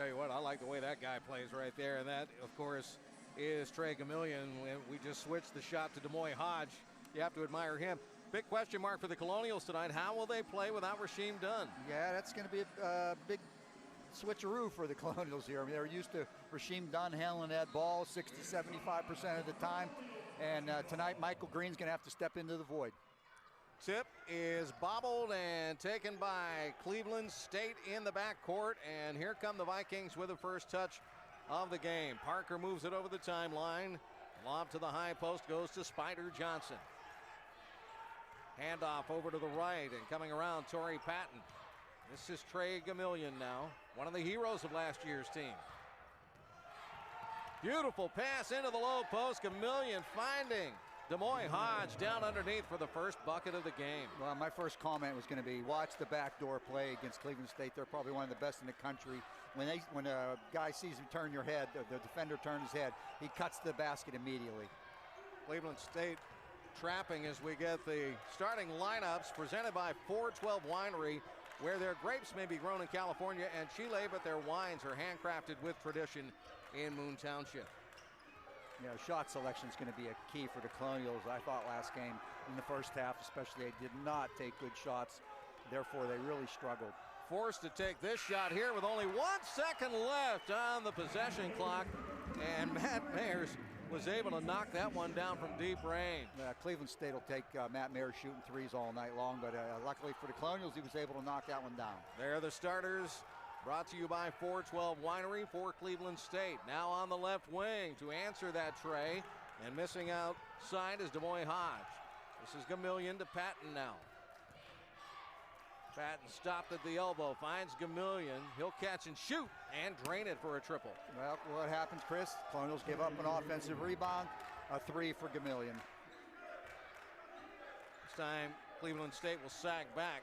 tell you what, I like the way that guy plays right there. And that, of course, is Trey Gamillion. We just switched the shot to Demoy Hodge. You have to admire him. Big question mark for the Colonials tonight. How will they play without Rasheem Dunn? Yeah, that's going to be a big switcheroo for the Colonials here. I mean, they're used to Rasheem Dunn handling that ball 60-75% of the time. And tonight, Michael Green's going to have to step into the void. Tip is bobbled and taken by Cleveland State in the backcourt. And here come the Vikings with the first touch of the game. Parker moves it over the timeline. Lob to the high post goes to Spider Johnson. Handoff over to the right and coming around, Torrey Patton. This is Trey Gamillion now, one of the heroes of last year's team. Beautiful pass into the low post. Gamillion finding Demoy Hodge down underneath for the first bucket of the game. Well, my first comment was going to be, watch the backdoor play against Cleveland State. They're probably one of the best in the country. When a guy sees him turn your head, the defender turns his head, he cuts the basket immediately. Cleveland State trapping as we get the starting lineups presented by 412 Winery, where their grapes may be grown in California and Chile, but their wines are handcrafted with tradition in Moon Township. You know, shot selection is going to be a key for the Colonials. I thought last game in the first half especially, they did not take good shots. Therefore, they really struggled. Forced to take this shot here with only 1 second left on the possession clock. And Matt Mayers was able to knock that one down from deep range. Cleveland State will take Matt Mayers shooting threes all night long, but luckily for the Colonials, he was able to knock that one down. There are the starters. Brought to you by 412 Winery for Cleveland State. Now on the left wing to answer that tray. And missing outside is Demoy Hodge. This is Gamillion to Patton now. Patton stopped at the elbow, finds Gamillion. He'll catch and shoot and drain it for a triple. Well, what happens, Chris? Colonials give up an offensive rebound. A three for Gamillion. This time, Cleveland State will sag back.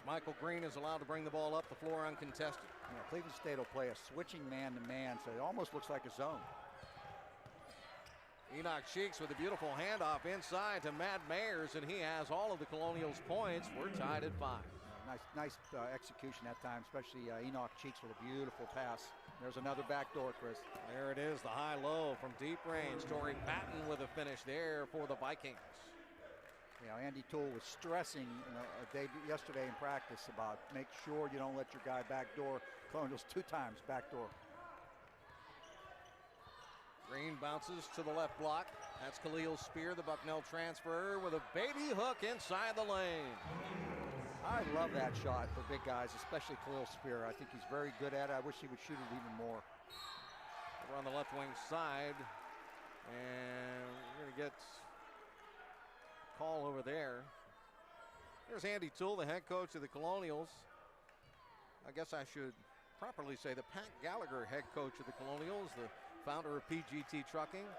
Michael Green is allowed to bring the ball up the floor uncontested. Yeah, Cleveland State will play a switching man-to-man, so it almost looks like a zone. Enoch Cheeks with a beautiful handoff inside to Matt Mayers, and he has all of the Colonials' points. We're tied at 5. Nice execution that time, especially Enoch Cheeks with a beautiful pass. There's another backdoor, Chris. There it is, the high-low from deep range. Torrey Patton with a finish there for the Vikings. You know, Andy Toole was stressing yesterday in practice about make sure you don't let your guy backdoor. Colonials 2 times backdoor. Green bounces to the left block. That's Khalil Spear, the Bucknell transfer, with a baby hook inside the lane. I love that shot for big guys, especially Khalil Spear. I think he's very good at it. I wish he would shoot it even more. Over on the left wing side, and we're going to get call over there. There's Andy Toole, the head coach of the Colonials. I guess I should properly say the Pat Gallagher head coach of the Colonials, the founder of PGT Trucking,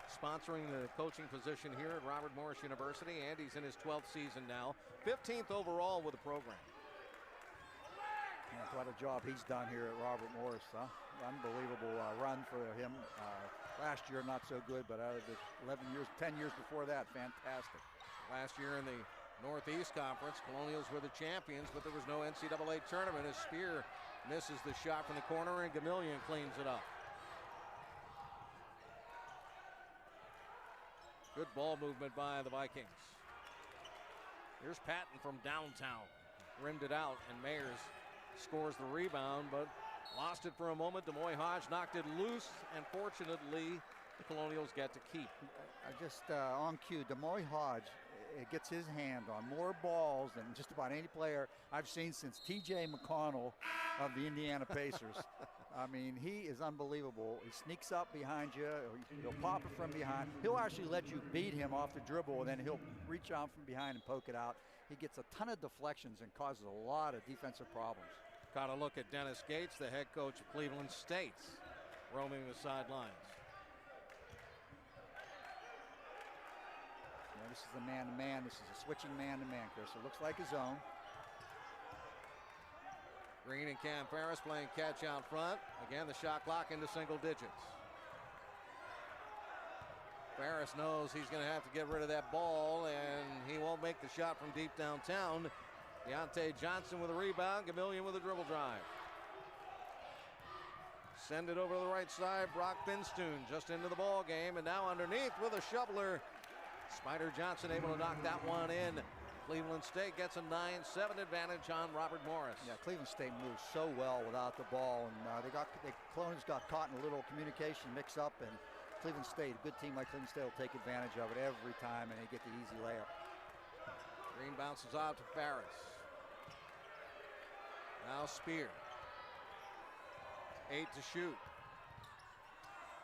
sponsoring the coaching position here at Robert Morris University. Andy's in his 12th season now, 15th overall with the program. Yeah, what a job he's done here at Robert Morris, huh? Unbelievable run for him. Last year, not so good, but out of the 10 years before that, fantastic. Last year in the Northeast Conference, Colonials were the champions, but there was no NCAA tournament as Spear misses the shot from the corner and Gamillion cleans it up. Good ball movement by the Vikings. Here's Patton from downtown. Rimmed it out, and Mayers scores the rebound, but lost it for a moment. Demoy Hodge knocked it loose, and fortunately, the Colonials get to keep. On cue, Demoy Hodge gets his hand on more balls than just about any player I've seen since T.J. McConnell of the Indiana Pacers. I mean, he is unbelievable. He sneaks up behind you. He'll pop it from behind. He'll actually let you beat him off the dribble, and then he'll reach out from behind and poke it out. He gets a ton of deflections and causes a lot of defensive problems. Caught a look at Dennis Gates, the head coach of Cleveland State, roaming the sidelines. Now, this is a man-to-man. This is a switching man-to-man, Chris. It looks like a zone. Green and Cam Ferris playing catch out front. Again, the shot clock into single digits. Ferris knows he's going to have to get rid of that ball, and he won't make the shot from deep downtown. Deontay Johnson with a rebound. Gamillion with a dribble drive. Send it over to the right side. Brock Finstoon just into the ball game, and now underneath with a shoveler. Spider Johnson able to knock that one in. Cleveland State gets a 9-7 advantage on Robert Morris. Yeah, Cleveland State moves so well without the ball, and the Colonials got caught in a little communication mix-up, and Cleveland State, a good team like Cleveland State, will take advantage of it every time, and they get the easy layup. Green bounces out to Ferris. Now Spear. 8 to shoot.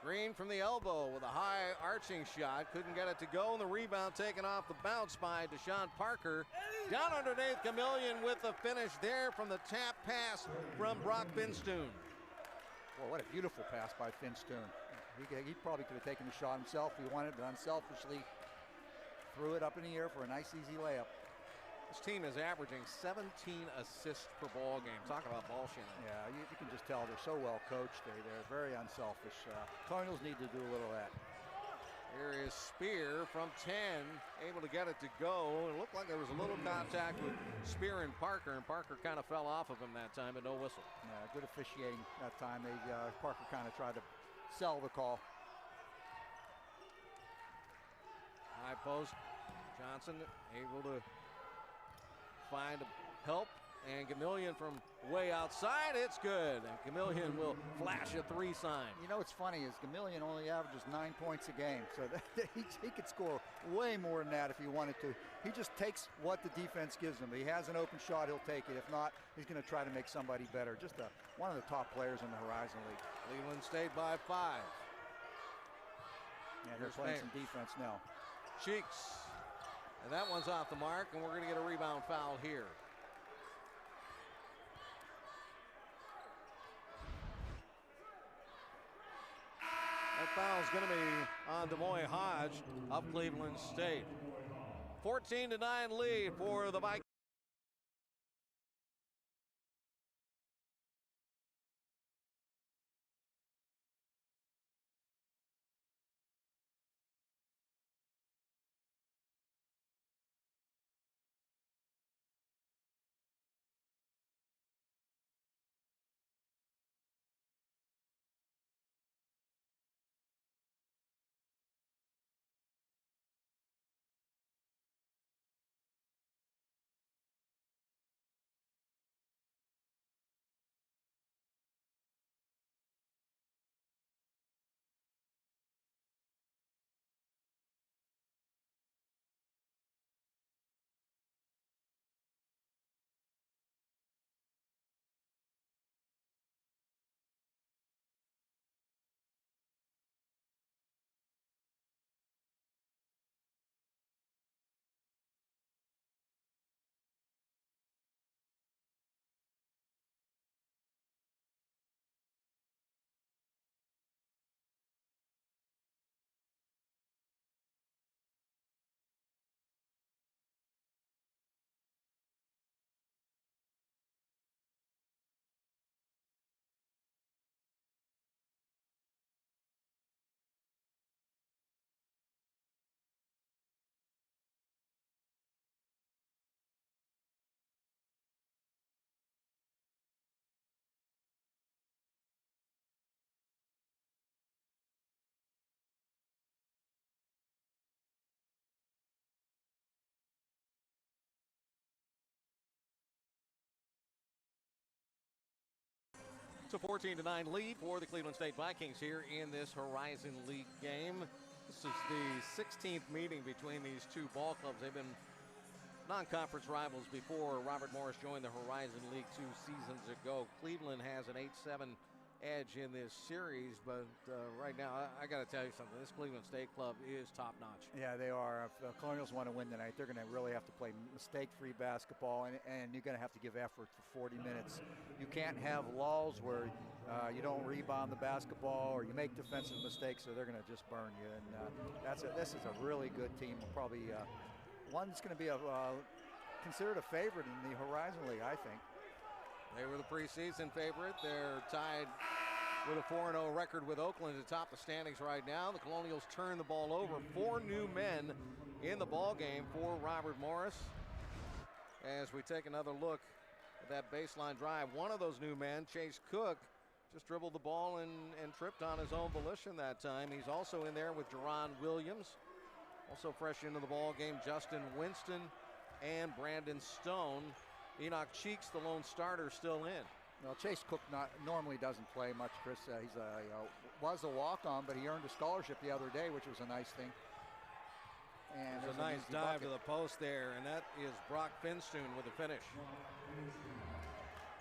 Green from the elbow with a high arching shot. Couldn't get it to go, and the rebound taken off the bounce by Deshaun Parker. Down underneath, Chameleon with the finish there from the tap pass from Brock Finstoon. Well, what a beautiful pass by Finstoon. He probably could have taken the shot himself if he wanted, but unselfishly threw it up in the air for a nice, easy layup. This team is averaging 17 assists per ball game. Talk about ball sharing. Yeah, you can just tell they're so well coached. They're very unselfish. Colonials need to do a little of that. Here is Spear from 10, able to get it to go. It looked like there was a little contact with Spear and Parker kind of fell off of him that time, but no whistle. Good officiating that time. Parker kind of tried to sell the call. High post. Johnson able to find help, and Chameleon from way outside, it's good. And Chameleon will flash a 3 sign. You know what's funny is Chameleon only averages 9 points a game, so he could score way more than that if he wanted to. He just takes what the defense gives him. If he has an open shot, he'll take it. If not, he's going to try to make somebody better. Just one of the top players in the Horizon League. Cleveland State by 5. Yeah, they're playing some defense now. Cheeks. And that one's off the mark, and we're going to get a rebound foul here. That foul is going to be on Demoy Hodge of Cleveland State. 14-9 lead for the Vikings. It's a 14-9 lead for the Cleveland State Vikings here in this Horizon League game. This is the 16th meeting between these two ball clubs. They've been non-conference rivals before Robert Morris joined the Horizon League 2 seasons ago. Cleveland has an 8-7 edge in this series, but right now I got to tell you something. This Cleveland State club is top-notch. Yeah, they are. If the Colonials want to win tonight, they're going to really have to play mistake-free basketball, and you're going to have to give effort for 40 minutes. You can't have lulls where you don't rebound the basketball or you make defensive mistakes, so they're going to just burn you. And this is a really good team. Probably one that's going to be considered a favorite in the Horizon League, I think. They were the preseason favorite. They're tied with a 4-0 record with Oakland atop the standings right now. The Colonials turn the ball over. 4 new men in the ball game for Robert Morris. As we take another look at that baseline drive, one of those new men, Chase Cook, just dribbled the ball and tripped on his own volition that time. He's also in there with Jerron Williams. Also fresh into the ball game, Justin Winston and Brandon Stone. Enoch Cheeks, the lone starter, still in. Well, Chase Cook normally doesn't play much, Chris. He's was a walk-on, but he earned a scholarship the other day, which was a nice thing. And there's a nice dive to the post there, and that is Brock Finstoon with the finish.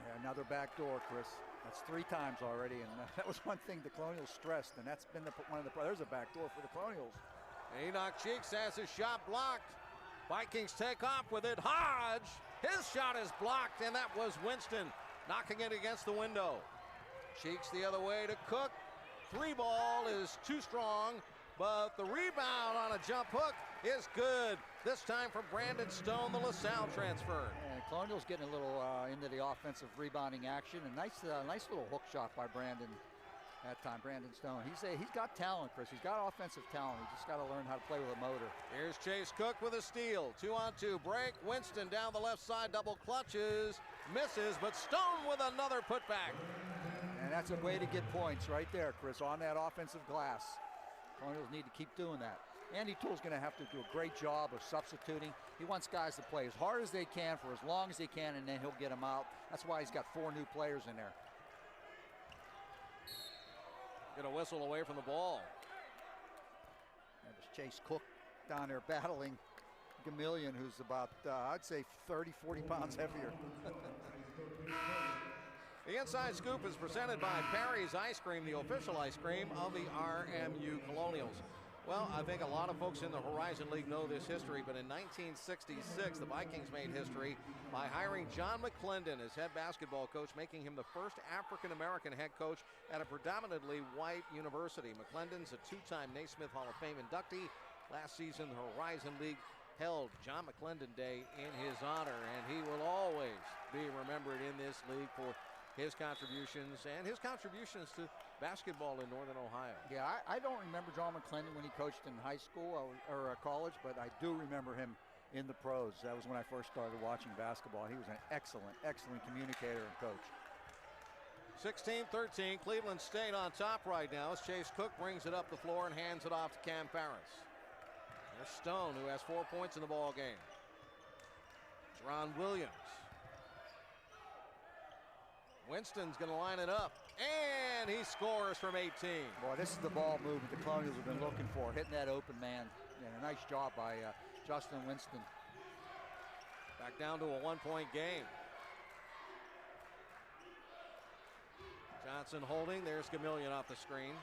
Yeah, another back door, Chris. That's 3 times already, and that was one thing the Colonials stressed, and that's been there's a back door for the Colonials. Enoch Cheeks has his shot blocked. Vikings take off with it. Hodge, his shot is blocked, and that was Winston knocking it against the window. Cheeks the other way to Cook. 3-ball is too strong, but the rebound on a jump hook is good. This time from Brandon Stone, the LaSalle transfer. And Colonials getting a little into the offensive rebounding action. A nice little hook shot by Brandon that time, Brandon Stone. He's got talent, Chris. He's got offensive talent. He's just got to learn how to play with a motor. Here's Chase Cook with a steal. 2-on-2 break. Winston down the left side, double clutches, misses, but Stone with another putback. And that's a way to get points right there, Chris, on that offensive glass. Colonials need to keep doing that. Andy Toole's going to have to do a great job of substituting. He wants guys to play as hard as they can for as long as they can, and then he'll get them out. That's why he's got 4 new players in there. Get a whistle away from the ball. That was Chase Cook down there battling Gamillion, who's about, I'd say, 30, 40 pounds heavier. The Inside Scoop is presented by Perry's Ice Cream, the official ice cream of the RMU Colonials. Well, I think a lot of folks in the Horizon League know this history, but in 1966, the Vikings made history by hiring John McClendon as head basketball coach, making him the first African-American head coach at a predominantly white university. McClendon's a 2-time Naismith Hall of Fame inductee. Last season, the Horizon League held John McClendon Day in his honor, and he will always be remembered in this league for his contributions and his contributions to basketball in Northern Ohio. Yeah, I don't remember John McClendon when he coached in high school or college, but I do remember him in the pros. That was when I first started watching basketball. He was an excellent, excellent communicator and coach. 16-13, Cleveland State on top right now as Chase Cook brings it up the floor and hands it off to Cam Farris. There's Stone, who has 4 points in the ball game. Jerron Williams. Winston's going to line it up, and he scores from 18. Boy, this is the ball movement the Colonials have been looking for, hitting that open man. Yeah, a nice job by Justin Winston. Back down to a 1-point game. Johnson holding. There's Gamillion off the screen.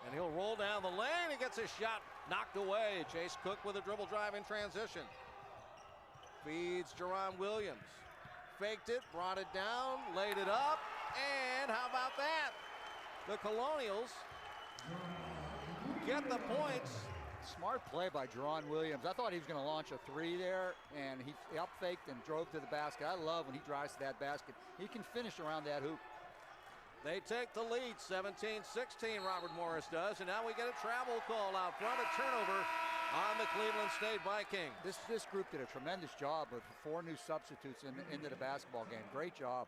And he'll roll down the lane. He gets his shot knocked away. Chase Cook with a dribble drive in transition. Feeds Jerron Williams. Faked it, brought it down, laid it up, and how about that? The Colonials get the points. Smart play by Jerron Williams. I thought he was going to launch a 3 there, and he up-faked and drove to the basket. I love when he drives to that basket. He can finish around that hoop. They take the lead, 17-16, Robert Morris does, and now we get a travel call out front, a turnover on the Cleveland State Vikings. This group did a tremendous job with 4 new substitutes into the basketball game. Great job.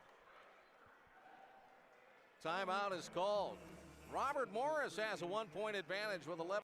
Timeout is called. Robert Morris has a 1-point advantage with 11.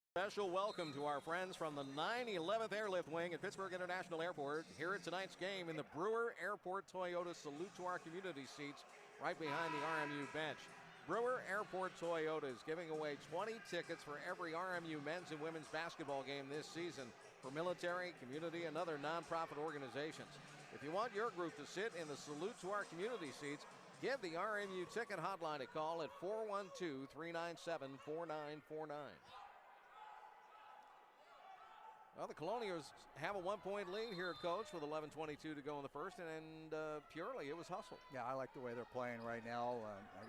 Special welcome to our friends from the 911th Airlift Wing at Pittsburgh International Airport. Here at tonight's game in the Brewer Airport Toyota Salute to Our Community seats right behind the RMU bench. Brewer Airport Toyota is giving away 20 tickets for every RMU men's and women's basketball game this season for military, community, and other nonprofit organizations. If you want your group to sit in the Salute to Our Community seats, give the RMU ticket hotline a call at 412-397-4949. Well, the Colonials have a 1-point lead here, Coach, with 11:22 to go in the first, and purely it was hustle. Yeah, I like the way they're playing right now.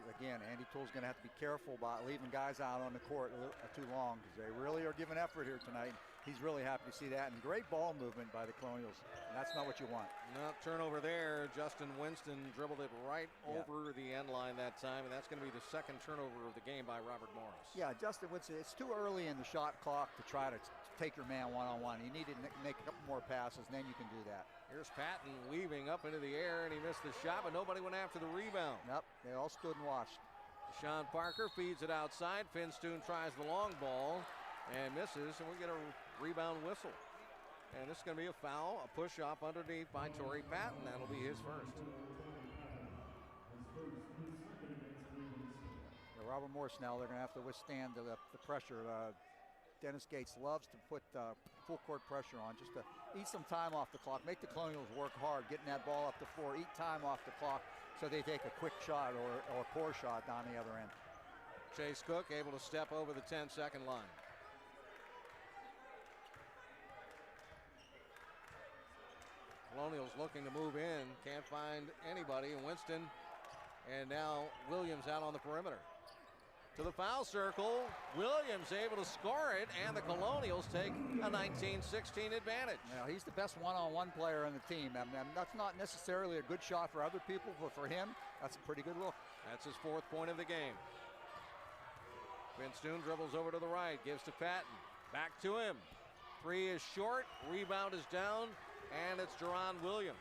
Again, Andy Toole's going to have to be careful about leaving guys out on the court too long because they really are giving effort here tonight. He's really happy to see that, and great ball movement by the Colonials. And that's not what you want. No, turnover there. Justin Winston dribbled it right over the end line that time, and that's going to be the second turnover of the game by Robert Morris. Yeah, Justin Winston, it's too early in the shot clock to try to take your man one-on-one. You need to make a couple more passes, and then you can do that. Here's Patton weaving up into the air, and he missed the shot, but nobody went after the rebound. Yep, they all stood and watched. Deshaun Parker feeds it outside. Finstoon tries the long ball and misses, and we get a rebound whistle. And this is going to be a foul, a push-off underneath by Torrey Patton. That'll be his first. Robert Morris now, they're going to have to withstand the pressure. Dennis Gates loves to put full court pressure on just to eat some time off the clock, make the Colonials work hard, getting that ball up the floor, eat time off the clock so they take a quick shot or a poor shot down the other end. Chase Cook able to step over the 10-second line. Colonials looking to move in, can't find anybody. Winston, and now Williams out on the perimeter. To the foul circle, Williams able to score it, and the Colonials take a 19-16 advantage. Now, he's the best one-on-one player on the team. I mean, that's not necessarily a good shot for other people, but for him, that's a pretty good look. That's his 4th point of the game. Finstoon dribbles over to the right, gives to Patton. Back to him. 3 is short, rebound is down, and it's Jerron Williams.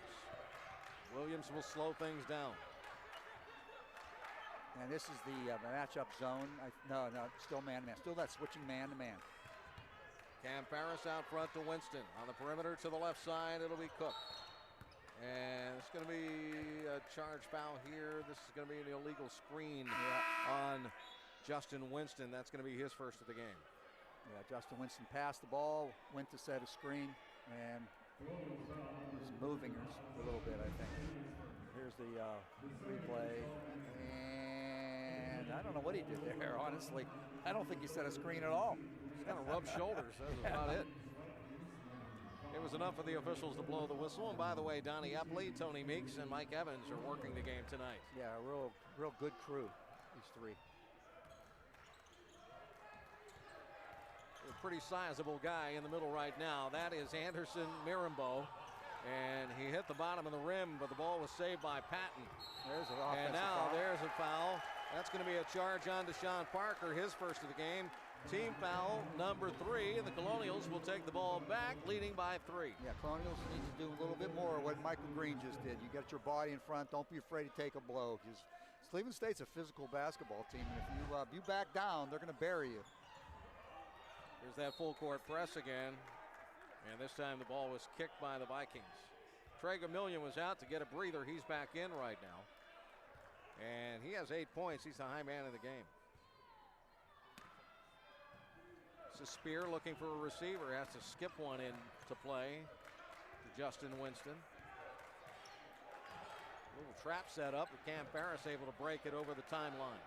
Williams will slow things down. And this is the matchup zone. No, still man-to-man. Still that switching man-to-man. Cam Farris out front to Winston. On the perimeter to the left side, it'll be Cook. And it's going to be a charge foul here. This is going to be an illegal screen on Justin Winston. That's going to be his first of the game. Yeah, Justin Winston passed the ball, went to set a screen, and was moving a little bit, I think. Here's the replay. And I don't know what he did there, honestly. I don't think he set a screen at all. He's kind of rubbed shoulders. That was about it. It was enough for the officials to blow the whistle. And by the way, Donnie Epley, Tony Meeks, and Mike Evans are working the game tonight. Yeah, a real good crew, these three. A pretty sizable guy in the middle right now. That is Anderson Mirambeau. And he hit the bottom of the rim, but the ball was saved by Patton. There's an offensive and now foul. There's a foul. That's going to be a charge on Deshaun Parker, his first of the game. Team foul number 3, and the Colonials will take the ball back, leading by 3. Yeah, Colonials need to do a little bit more of what Michael Green just did. You got your body in front. Don't be afraid to take a blow, because Cleveland State's a physical basketball team, and if you back down, they're going to bury you. There's that full court press again. And this time the ball was kicked by the Vikings. Traeger Million was out to get a breather. He's back in right now. And he has 8 points. He's the high man of the game. It's a Spear looking for a receiver. Has to skip one in to play to Justin Winston. Little trap set up. Cam Farris able to break it over the timeline.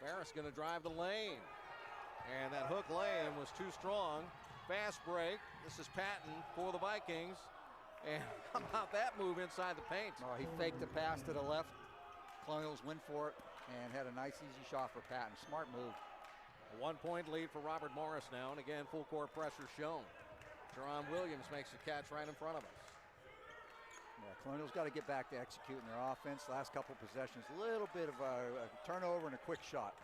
Farris going to drive the lane. And that hook lay-in was too strong. Fast break. This is Patton for the Vikings. And how about that move inside the paint? Oh, he faked the pass to the left. Colonials went for it and had a nice, easy shot for Patton. Smart move. A 1-point lead for Robert Morris now. And again, full court pressure shown. Jerron Williams makes the catch right in front of us. Yeah, Colonials got to get back to executing their offense. Last couple possessions, a little bit of a turnover and a quick shot.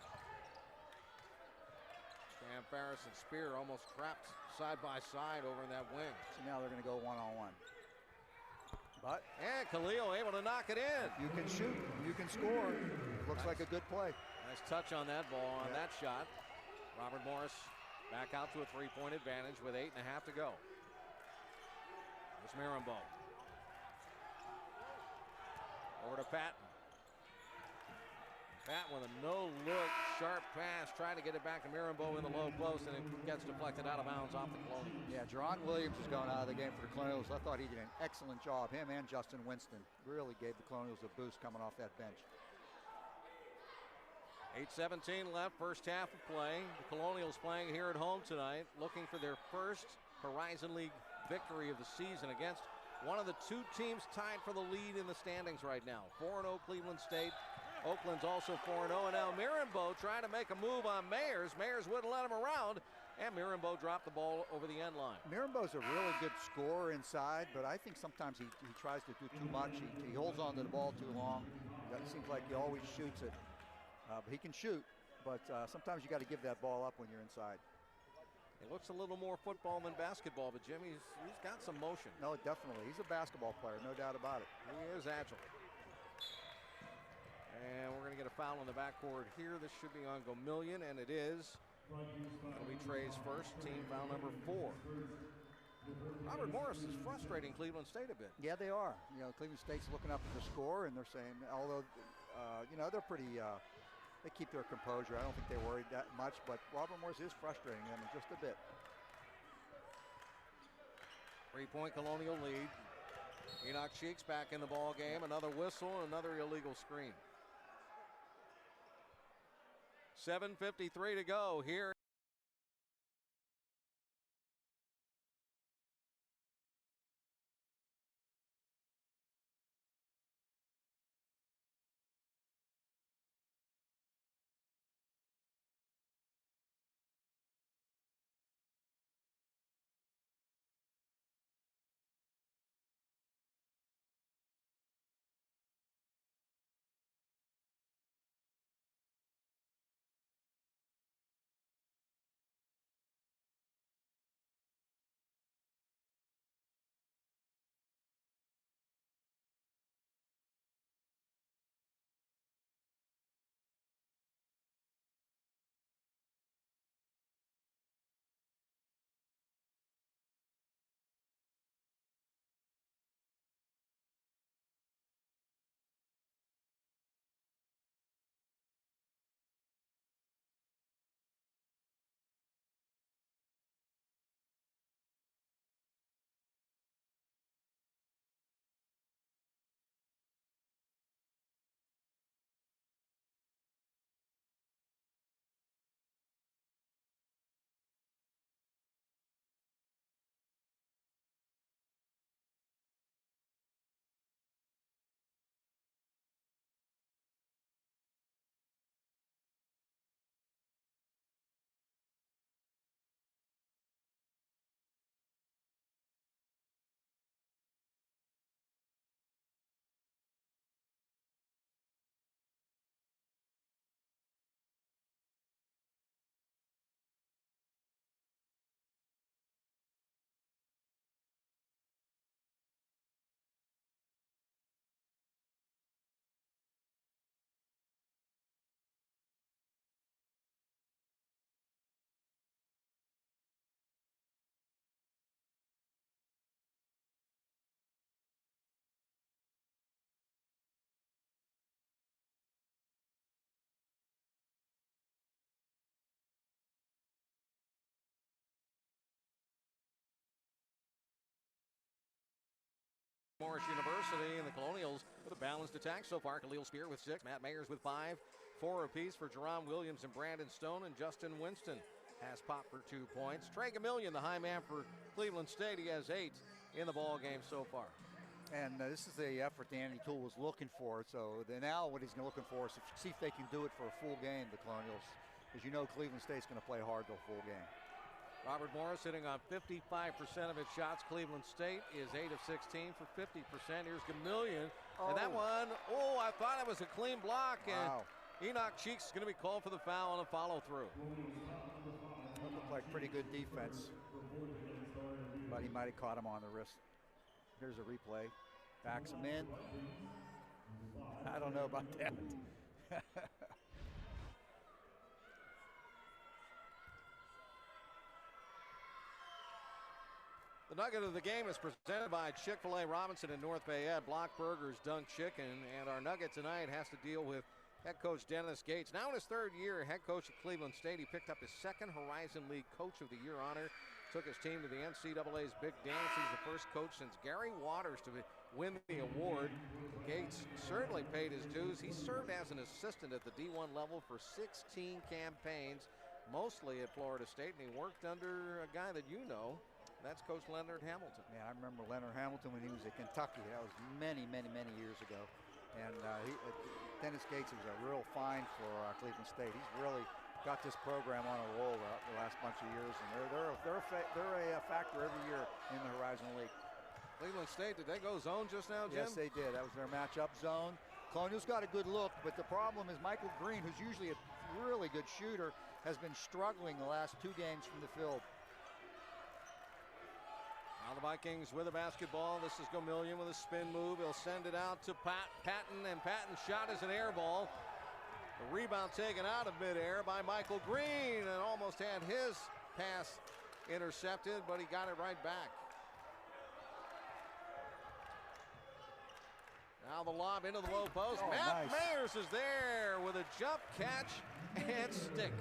Cam Farris and Spear almost trapped side by side over in that wing. So now they're going to go one-on-one. And Khalil able to knock it in. You can shoot, you can score. Looks like a good play. Nice touch on that ball, on that shot. Robert Morris back out to a three-point advantage with 8.5 to go. There's Mirambeau. Over to Patton. Patton with a no-look, sharp pass, trying to get it back to Mirambeau in the low post, and it gets deflected out of bounds off the Colonials. Yeah, Jerron Williams is going out of the game for the Colonials. I thought he did an excellent job. Him and Justin Winston really gave the Colonials a boost coming off that bench. 8:17 left, first half of play. The Colonials playing here at home tonight, looking for their first Horizon League victory of the season against one of the two teams tied for the lead in the standings right now. 4-0 Cleveland State. Oakland's also 4-0, and now Mirambeau trying to make a move on Mayers. Mayers wouldn't let him around, and Mirambeau dropped the ball over the end line. Mirambeau's a really good scorer inside, but I think sometimes he tries to do too much. He holds on to the ball too long. It seems like he always shoots it. He can shoot, but sometimes you got to give that ball up when you're inside. It looks a little more football than basketball, but Jim, he's got some motion. No, definitely. He's a basketball player, no doubt about it. He is agile. And we're going to get a foul in the backcourt here. This should be on Gomillion, and it is. It'll be Trey's first, team foul number 4. Robert Morris is frustrating Cleveland State a bit. Yeah, they are. You know, Cleveland State's looking up at the score, and they're saying, although, you know, they're pretty, they keep their composure. I don't think they worried that much, but Robert Morris is frustrating them just a bit. 3-point Colonial lead. Enoch Cheeks back in the ball game. Another whistle, another illegal screen. 7:53 to go here. Morris University and the Colonials with a balanced attack so far. Khalil Spear with 6, Matt Mayers with 5, 4 apiece for Jerron Williams and Brandon Stone, and Justin Winston has popped for 2 points. Trey Gomillion, the high man for Cleveland State, he has 8 in the ball game so far. And this is the effort Andy Toole was looking for. So now what he's looking for is to see if they can do it for a full game, the Colonials. As you know, Cleveland State's going to play hard the full game. Robert Morris hitting on 55% of his shots. Cleveland State is 8 of 16 for 50%. Here's Gomillion. And that one, I thought it was a clean block. Wow. And Enoch Cheeks is going to be called for the foul and a follow through. That looked like pretty good defense, but he might have caught him on the wrist. Here's a replay. Backs him in. I don't know about that. The nugget of the game is presented by Chick-fil-A Robinson in North Bay Ed, Block Burgers, Dunk Chicken, and our nugget tonight has to deal with head coach Dennis Gates. Now in his third year, head coach at Cleveland State, he picked up his second Horizon League Coach of the Year honor, took his team to the NCAA's Big Dance. He's the first coach since Gary Waters to win the award. Gates certainly paid his dues. He served as an assistant at the D1 level for 16 campaigns, mostly at Florida State, and he worked under a guy that you know. That's Coach Leonard Hamilton. Yeah, I remember Leonard Hamilton when he was at Kentucky. That was many, many, many years ago. And Dennis Gates was a real find for Cleveland State. He's really got this program on a roll the last bunch of years, and they're a factor every year in the Horizon League. Cleveland State, did they go zone just now, Jim? Yes, they did. That was their matchup zone. Colonials got a good look, but the problem is Michael Green, who's usually a really good shooter, has been struggling the last 2 games from the field. Now the Vikings with a basketball. This is Gomillion with a spin move. He'll send it out to Patton, and Patton's shot is an air ball. The rebound taken out of midair by Michael Green, and almost had his pass intercepted, but he got it right back. Now the lob into the low post. Matt Mayers is there with a jump catch and stick.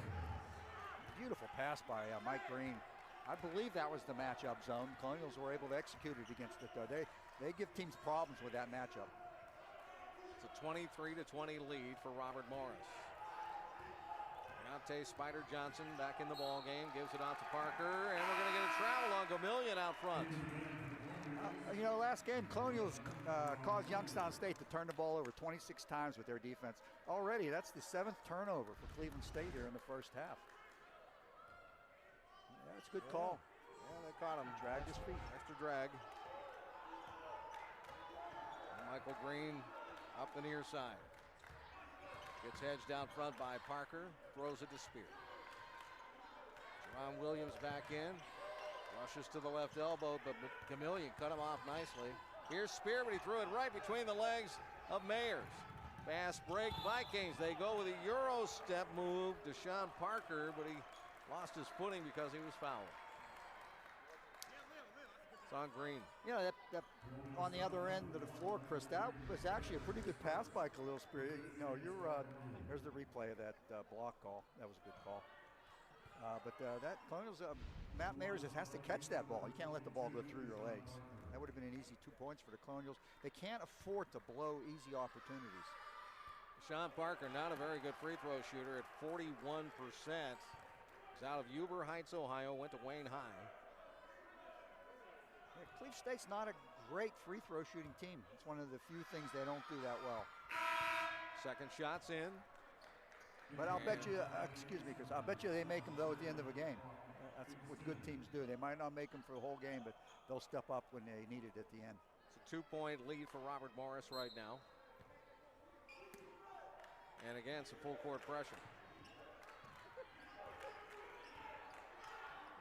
Beautiful pass by Mike Green. I believe that was the matchup zone. Colonials were able to execute it against it, though. They give teams problems with that matchup. It's a 23-20 lead for Robert Morris. Deontay Spider Johnson back in the ball game, gives it out to Parker, and we're going to get a travel on Gomillion out front. You know, last game, Colonials caused Youngstown State to turn the ball over 26 times with their defense. Already, that's the 7th turnover for Cleveland State here in the first half. That's a good call. Yeah, they caught him. Dragged his feet. Extra drag. And Michael Green up the near side. Gets hedged out front by Parker. Throws it to Spear. Jerron Williams back in. Rushes to the left elbow, but Gomillion cut him off nicely. Here's Spear, but he threw it right between the legs of Mayers. Fast break Vikings. They go with a Euro step move to Sean Parker, but he lost his footing because he was fouled. It's on Green. You know, that on the other end of the floor, Chris, that was actually a pretty good pass by Khalil Spear. You know, there's the replay of that block call. That was a good call. But that Colonials, Matt Mayers has to catch that ball. You can't let the ball go through your legs. That would have been an easy 2 points for the Colonials. They can't afford to blow easy opportunities. Sean Parker, not a very good free throw shooter at 41%. He's out of Huber Heights, Ohio, went to Wayne High. Yeah, Cleveland State's not a great free throw shooting team. It's one of the few things they don't do that well. Second shot's in. But I'll bet you, excuse me, Chris, I'll bet you they make them, though, at the end of a game. That's what good teams do. They might not make them for the whole game, but they'll step up when they need it at the end. It's a 2-point lead for Robert Morris right now. And again, some full court pressure.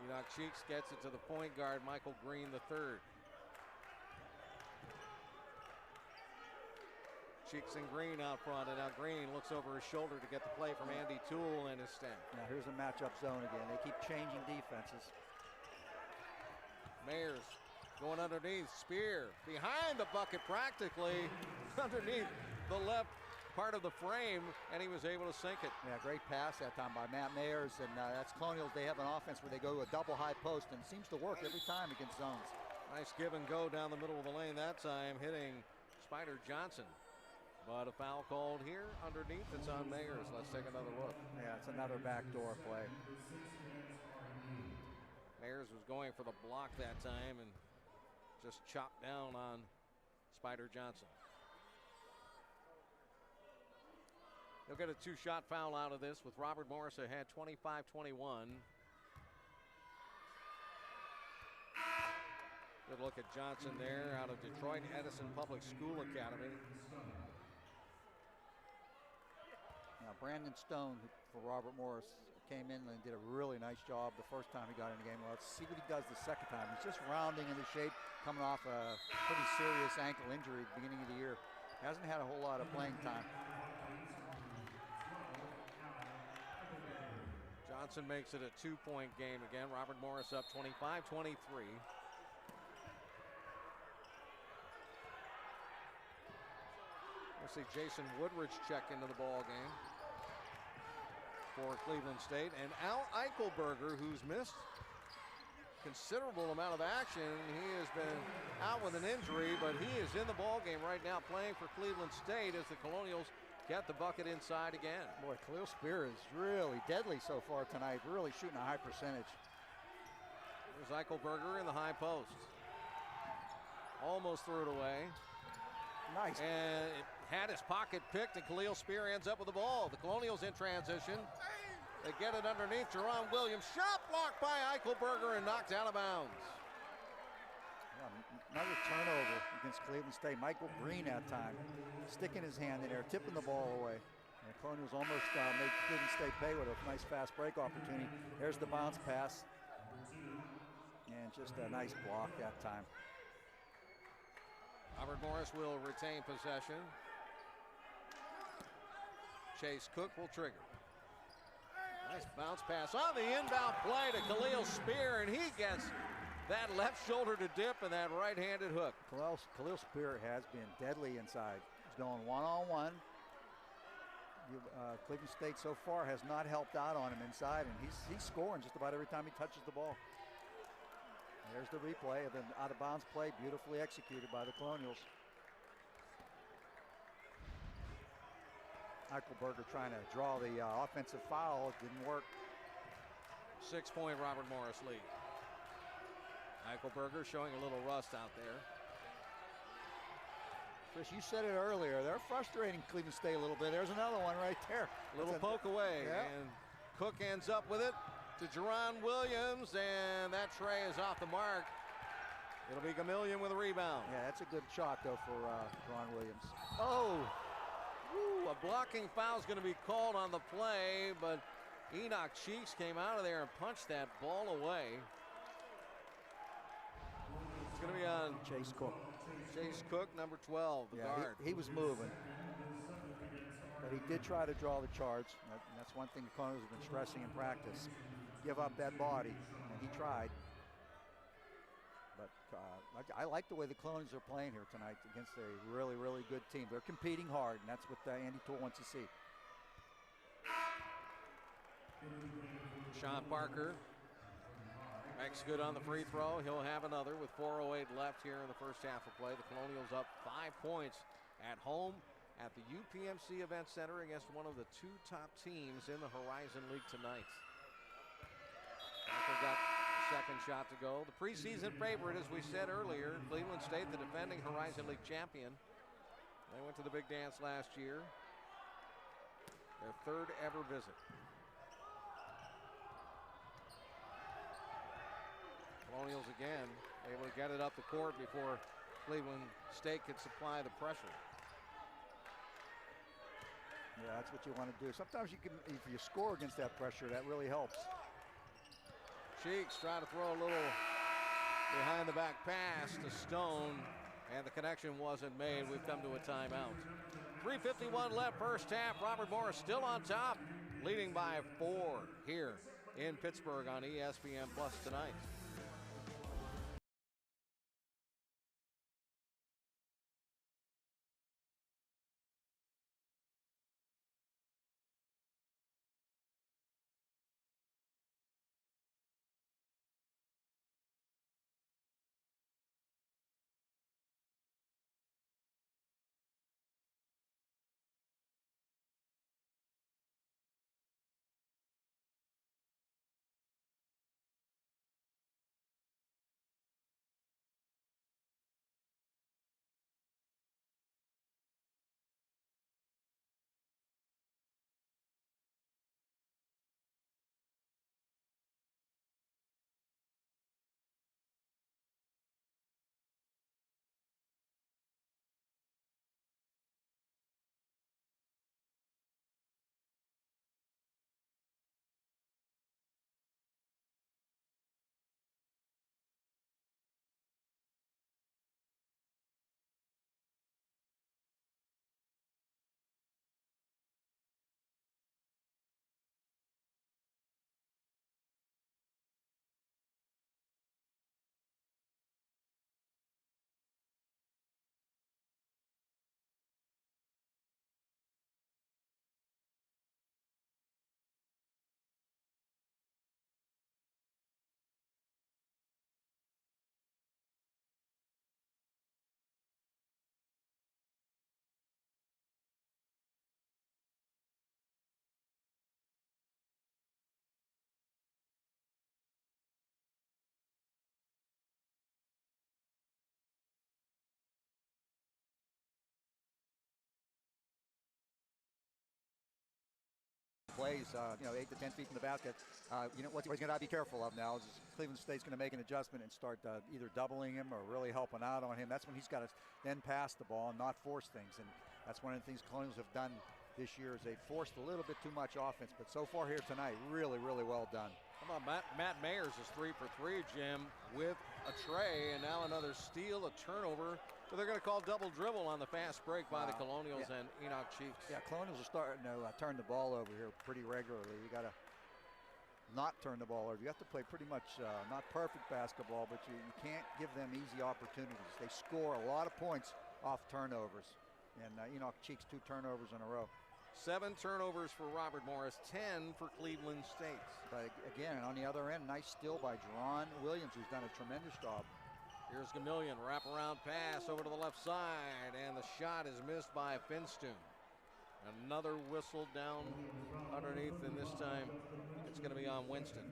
Enoch Cheeks gets it to the point guard, Michael Green III. Cheeks and Green out front, and now Green looks over his shoulder to get the play from Andy Toole and his staff. Now here's a matchup zone again. They keep changing defenses. Mayers going underneath. Spear behind the bucket practically underneath the left part of the frame, and he was able to sink it. Yeah, great pass that time by Matt Mayers, and that's Colonials. They have an offense where they go to a double high post, and it seems to work every time against zones. Nice give and go down the middle of the lane that time, hitting Spider Johnson. But a foul called here underneath. It's on Mayers. Let's take another look. Yeah, it's another backdoor play. Mayers was going for the block that time and just chopped down on Spider Johnson. He'll get a 2-shot foul out of this with Robert Morris ahead 25-21. Good look at Johnson there out of Detroit Edison Public School Academy. Now Brandon Stone for Robert Morris came in and did a really nice job the first time he got in the game. Well, let's see what he does the second time. He's just rounding into shape, coming off a pretty serious ankle injury at the beginning of the year. Hasn't had a whole lot of playing time. Johnson makes it a 2-point game again. Robert Morris up 25-23. We'll see Jason Woodridge check into the ball game for Cleveland State. And Al Eichelberger, who's missed considerable amount of action. He has been out with an injury, but he is in the ball game right now playing for Cleveland State as the Colonials get the bucket inside again. Boy, Khalil Spear is really deadly so far tonight, really shooting a high percentage. There's Eichelberger in the high post. Almost threw it away. Nice. And it had his pocket picked, and Khalil Spear ends up with the ball. The Colonials in transition. They get it underneath Jerron Williams. Shot blocked by Eichelberger and knocked out of bounds. Yeah, another turnover against Cleveland State. Michael Green that time, sticking his hand in there, tipping the ball away. And the Colonials almost made Cleveland State pay with a nice fast break opportunity. There's the bounce pass. And just a nice block that time. Robert Morris will retain possession. Chase Cook will trigger. Nice bounce pass on the inbound play to Khalil Spear, and he gets that left shoulder to dip and that right-handed hook. Khalil Spear has been deadly inside. He's going one-on-one. Cleveland State so far has not helped out on him inside, and he's scoring just about every time he touches the ball. There's the replay of an out-of-bounds play, beautifully executed by the Colonials. Eichelberger trying to draw the offensive foul. It didn't work. 6-point Robert Morris lead. Eichelberger showing a little rust out there. Chris, you said it earlier. They're frustrating Cleveland State a little bit. There's another one right there. Little poke away, yeah. And Cook ends up with it to Jerron Williams, and that tray is off the mark. It'll be Gamillion with a rebound. Yeah, that's a good shot, though, for Jerron Williams. Oh! Ooh, a blocking foul is going to be called on the play, but Enoch Cheeks came out of there and punched that ball away. It's going to be on Chase Cook. Chase Cook, number 12, the guard. He was moving. But he did try to draw the charge. And that's one thing the Colonials have been stressing in practice. Give up that body, and he tried. But I like the way the Colonials are playing here tonight against a really, really good team. They're competing hard, and that's what Andy Toole wants to see. Sean Parker makes good on the free throw. He'll have another with 4:08 left here in the first half of play. The Colonials up 5 points at home at the UPMC Event Center against one of the two top teams in the Horizon League tonight. Parker got the second shot to go. The preseason favorite, as we said earlier, Cleveland State, the defending Horizon League champion. They went to the big dance last year. Their third ever visit. Colonials again able to get it up the court before Cleveland State could supply the pressure. Yeah, that's what you want to do. Sometimes you can, if you score against that pressure, that really helps. Cheeks trying to throw a little behind the back pass to Stone, and the connection wasn't made. We've come to a timeout. 3:51 left first half. Robert Morris still on top, leading by 4 here in Pittsburgh on ESPN Plus tonight. plays, 8 to 10 feet from the basket. What he's going to be careful of now is Cleveland State's going to make an adjustment and start either doubling him or really helping out on him. That's when he's got to then pass the ball and not force things. And that's one of the things Colonials have done this year is they've forced a little bit too much offense. But so far here tonight, really, really well done. How about Matt Mayers is 3 for 3, Jim, with a tray, and now another steal, a turnover. So they're going to call double dribble on the fast break by the Colonials and Enoch Cheeks. Yeah, Colonials are starting to turn the ball over here pretty regularly. You got to not turn the ball over. You have to play pretty much not perfect basketball, but you can't give them easy opportunities. They score a lot of points off turnovers. And Enoch Cheeks 2 turnovers in a row. 7 turnovers for Robert Morris, 10 for Cleveland State. But again, on the other end, nice steal by Jerron Williams, who's done a tremendous job. Here's Gamillion, wraparound pass over to the left side, and the shot is missed by Finstoon. Another whistle down underneath, and this time it's going to be on Winston.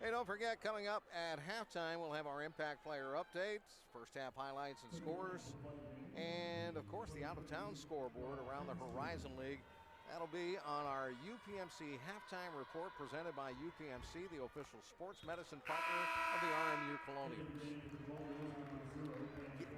Hey, don't forget, coming up at halftime, we'll have our impact player updates, first half highlights and scores, and of course the out-of-town scoreboard around the Horizon League. That'll be on our UPMC halftime report presented by UPMC, the official sports medicine partner of the RMU Colonials.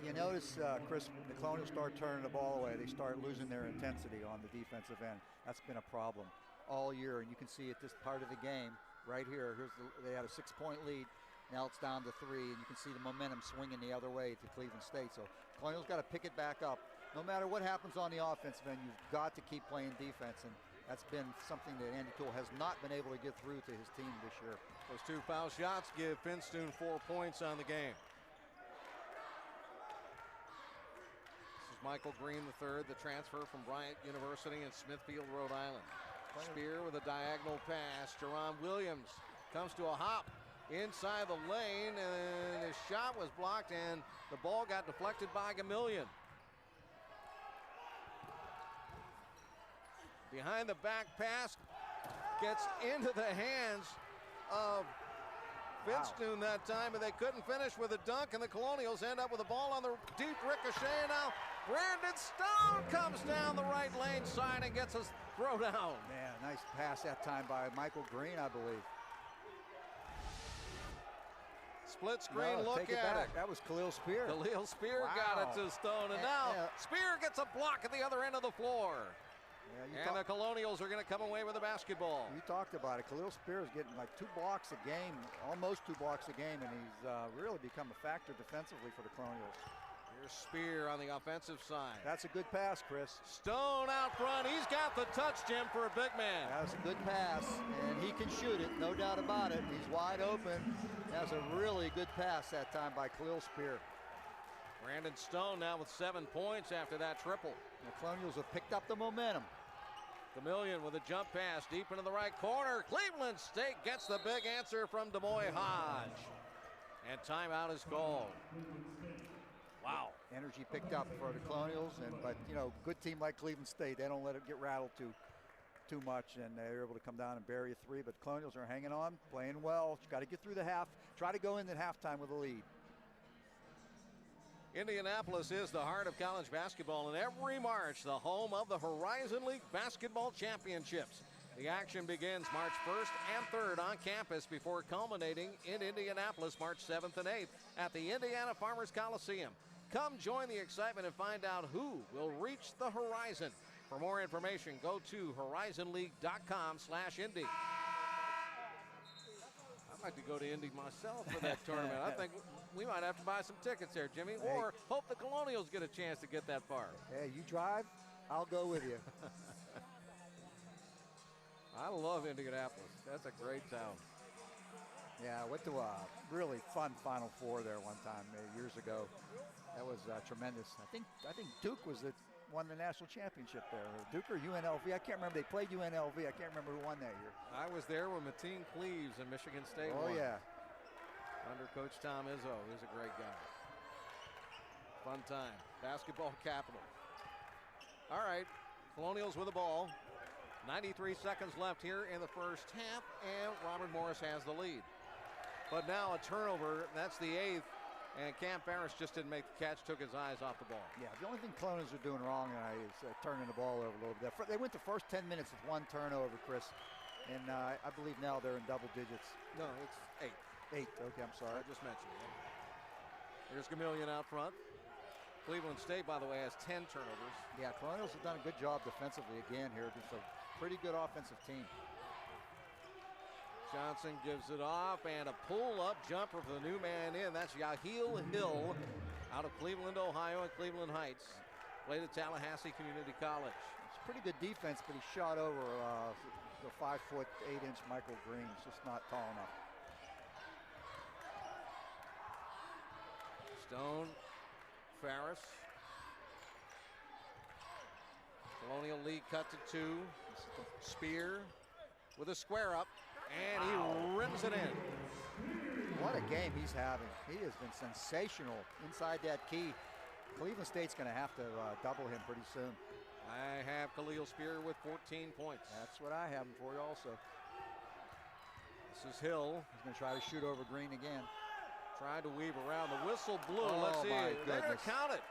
You notice, Chris, the Colonials start turning the ball away. They start losing their intensity on the defensive end. That's been a problem all year, and you can see at this part of the game right here. They had a 6-point lead. Now it's down to 3, and you can see the momentum swinging the other way to Cleveland State. So Colonials got to pick it back up. No matter what happens on the offensive end, you've got to keep playing defense, and that's been something that Andy Toole has not been able to get through to his team this year. Those 2 foul shots give Finstoon 4 points on the game. This is Michael Green III, the transfer from Bryant University in Smithfield, Rhode Island. Spear with a diagonal pass. Jerron Williams comes to a hop inside the lane, and his shot was blocked, and the ball got deflected by Gamillion. Behind the back pass gets into the hands of Finstoon that time, but they couldn't finish with a dunk, and the Colonials end up with the ball on the deep ricochet. Now Brandon Stone comes down the right lane side and gets a throw down. Man, nice pass that time by Michael Green, I believe. Split screen look at it. That was Khalil Spear. Khalil Spear got it to Stone, and now Spear gets a block at the other end of the floor. And the Colonials are going to come away with the basketball. You talked about it. Khalil Spear is getting like 2 blocks a game, almost 2 blocks a game, and he's really become a factor defensively for the Colonials. Here's Spear on the offensive side. That's a good pass, Chris. Stone out front. He's got the touch, Jim, for a big man. That's a good pass, and he can shoot it, no doubt about it. He's wide open. That's a really good pass that time by Khalil Spear. Brandon Stone now with 7 points after that triple. The Colonials have picked up the momentum. Gamillion with a jump pass deep into the right corner. Cleveland State gets the big answer from Demoy Hodge. And timeout is called. Wow. Energy picked up for the Colonials, but good team like Cleveland State, they don't let it get rattled too much, and they're able to come down and bury a 3. But the Colonials are hanging on, playing well. Got to get through the half. Try to go in at halftime with a lead. Indianapolis is the heart of college basketball, and every March, the home of the Horizon League Basketball Championships. The action begins March 1st and 3rd on campus before culminating in Indianapolis March 7th and 8th at the Indiana Farmers Coliseum. Come join the excitement and find out who will reach the horizon. For more information, go to horizonleague.com/Indy. I'd like to go to Indy myself for that tournament. I think we might have to buy some tickets there, Jimmy, or hope the Colonials get a chance to get that far. Hey, you drive, I'll go with you. I love Indianapolis. That's a great town. Yeah, I went to a really fun Final Four there one time years ago. That was tremendous. I think Duke won the national championship there. Duke or UNLV, I can't remember. They played UNLV. I can't remember who won that year. I was there when Mateen Cleaves and Michigan State won. Oh, yeah. Under Coach Tom Izzo. He's a great guy. Fun time. Basketball capital. All right, Colonials with the ball. 93 seconds left here in the first half, and Robert Morris has the lead. But now a turnover. That's the 8th And Cam Ferris just didn't make the catch, took his eyes off the ball. Yeah, the only thing Colonials are doing wrong is turning the ball over a little bit. They went the first 10 minutes with 1 turnover, Chris. And I believe now they're in double digits. No, it's 8. 8, okay, I'm sorry. I just mentioned it. Here's Gamillion out front. Cleveland State, by the way, has 10 turnovers. Yeah, Colonials have done a good job defensively again here. It's a pretty good offensive team. Johnson gives it off, and a pull-up jumper for the new man in. That's Yaheel Hill out of Cleveland, Ohio, and Cleveland Heights. Played at Tallahassee Community College. It's pretty good defense, but he shot over the 5'8" Michael Green. He's just not tall enough. Stone, Ferris. Colonial lead cut to 2. Spear with a square up. And he rims it in. What a game he's having. He has been sensational inside that key. Cleveland State's going to have to double him pretty soon. I have Khalil Spear with 14 points. That's what I have him for you also. This is Hill. He's going to try to shoot over Green again. Trying to weave around. The whistle blew. Oh, let's see. They're going to count it.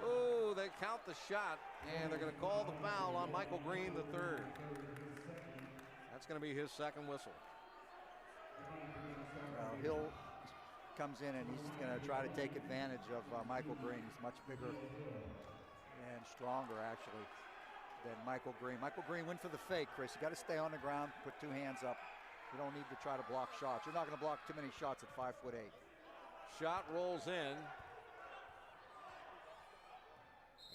Oh, they count the shot, and they're going to call the foul on Michael Green III. That's going to be his second whistle. Hill comes in and he's going to try to take advantage of Michael Green. He's much bigger and stronger, actually, than Michael Green. Michael Green went for the fake, Chris. You got to stay on the ground, put 2 hands up. You don't need to try to block shots. You're not going to block too many shots at 5'8". Shot rolls in.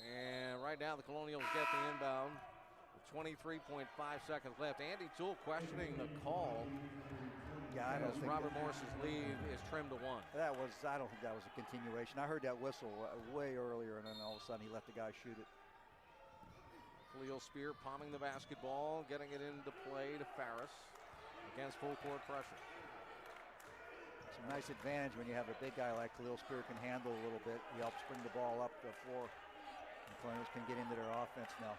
And right now the Colonials get the inbound. 23.5 seconds left. Andy Toole questioning the call. Yeah, I don't think Robert Morris's lead is trimmed to 1. I don't think that was a continuation. I heard that whistle way earlier, and then all of a sudden he let the guy shoot it. Khalil Spear palming the basketball, getting it into play to Ferris against full court pressure. It's a nice advantage when you have a big guy like Khalil Spear can handle a little bit. He helps bring the ball up the floor. And Colonials can get into their offense now.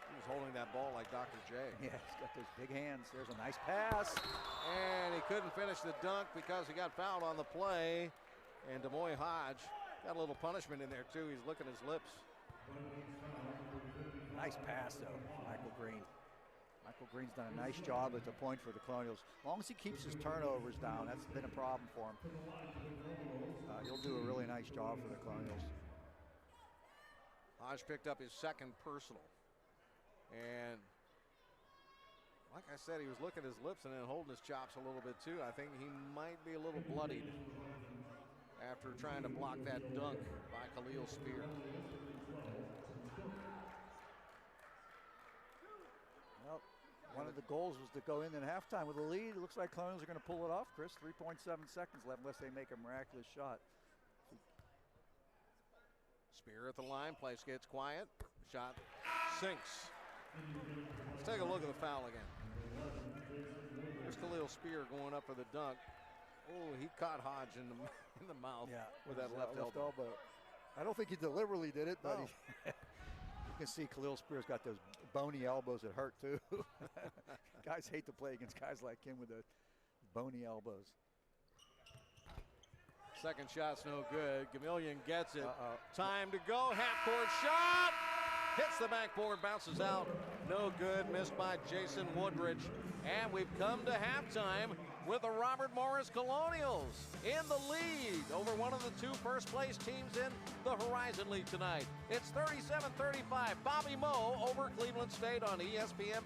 He was holding that ball like Dr. J. Yeah, he's got those big hands. There's a nice pass. And he couldn't finish the dunk because he got fouled on the play. And Demoy Hodge got a little punishment in there, too. He's licking his lips. Nice pass, though, Michael Green. Michael Green's done a nice job at the point for the Colonials. As long as he keeps his turnovers down, that's been a problem for him. He'll do a really nice job for the Colonials. Hodge picked up his second personal. And like I said, he was licking his lips and then holding his chops a little bit too. I think he might be a little bloodied after trying to block that dunk by Khalil Spear. Well, one of the goals was to go in at halftime with a lead. It looks like Colonials are going to pull it off, Chris. 3.7 seconds left unless they make a miraculous shot. Spear at the line, place gets quiet. Shot sinks. Let's take a look at the foul again. Here's Khalil Spear going up for the dunk. Oh, he caught Hodge in the mouth with that left elbow. I don't think he deliberately did it, but you can see Khalil Spear's got those bony elbows that hurt too. Guys hate to play against guys like him with the bony elbows. Second shot's no good. Gamillion gets it. Time to go. Half-court shot. Hits the backboard, bounces out. No good, missed by Jason Woodridge. And we've come to halftime with the Robert Morris Colonials in the lead over one of the 2 first-place teams in the Horizon League tonight. It's 37-35. Bobby Moe over Cleveland State on ESPN+.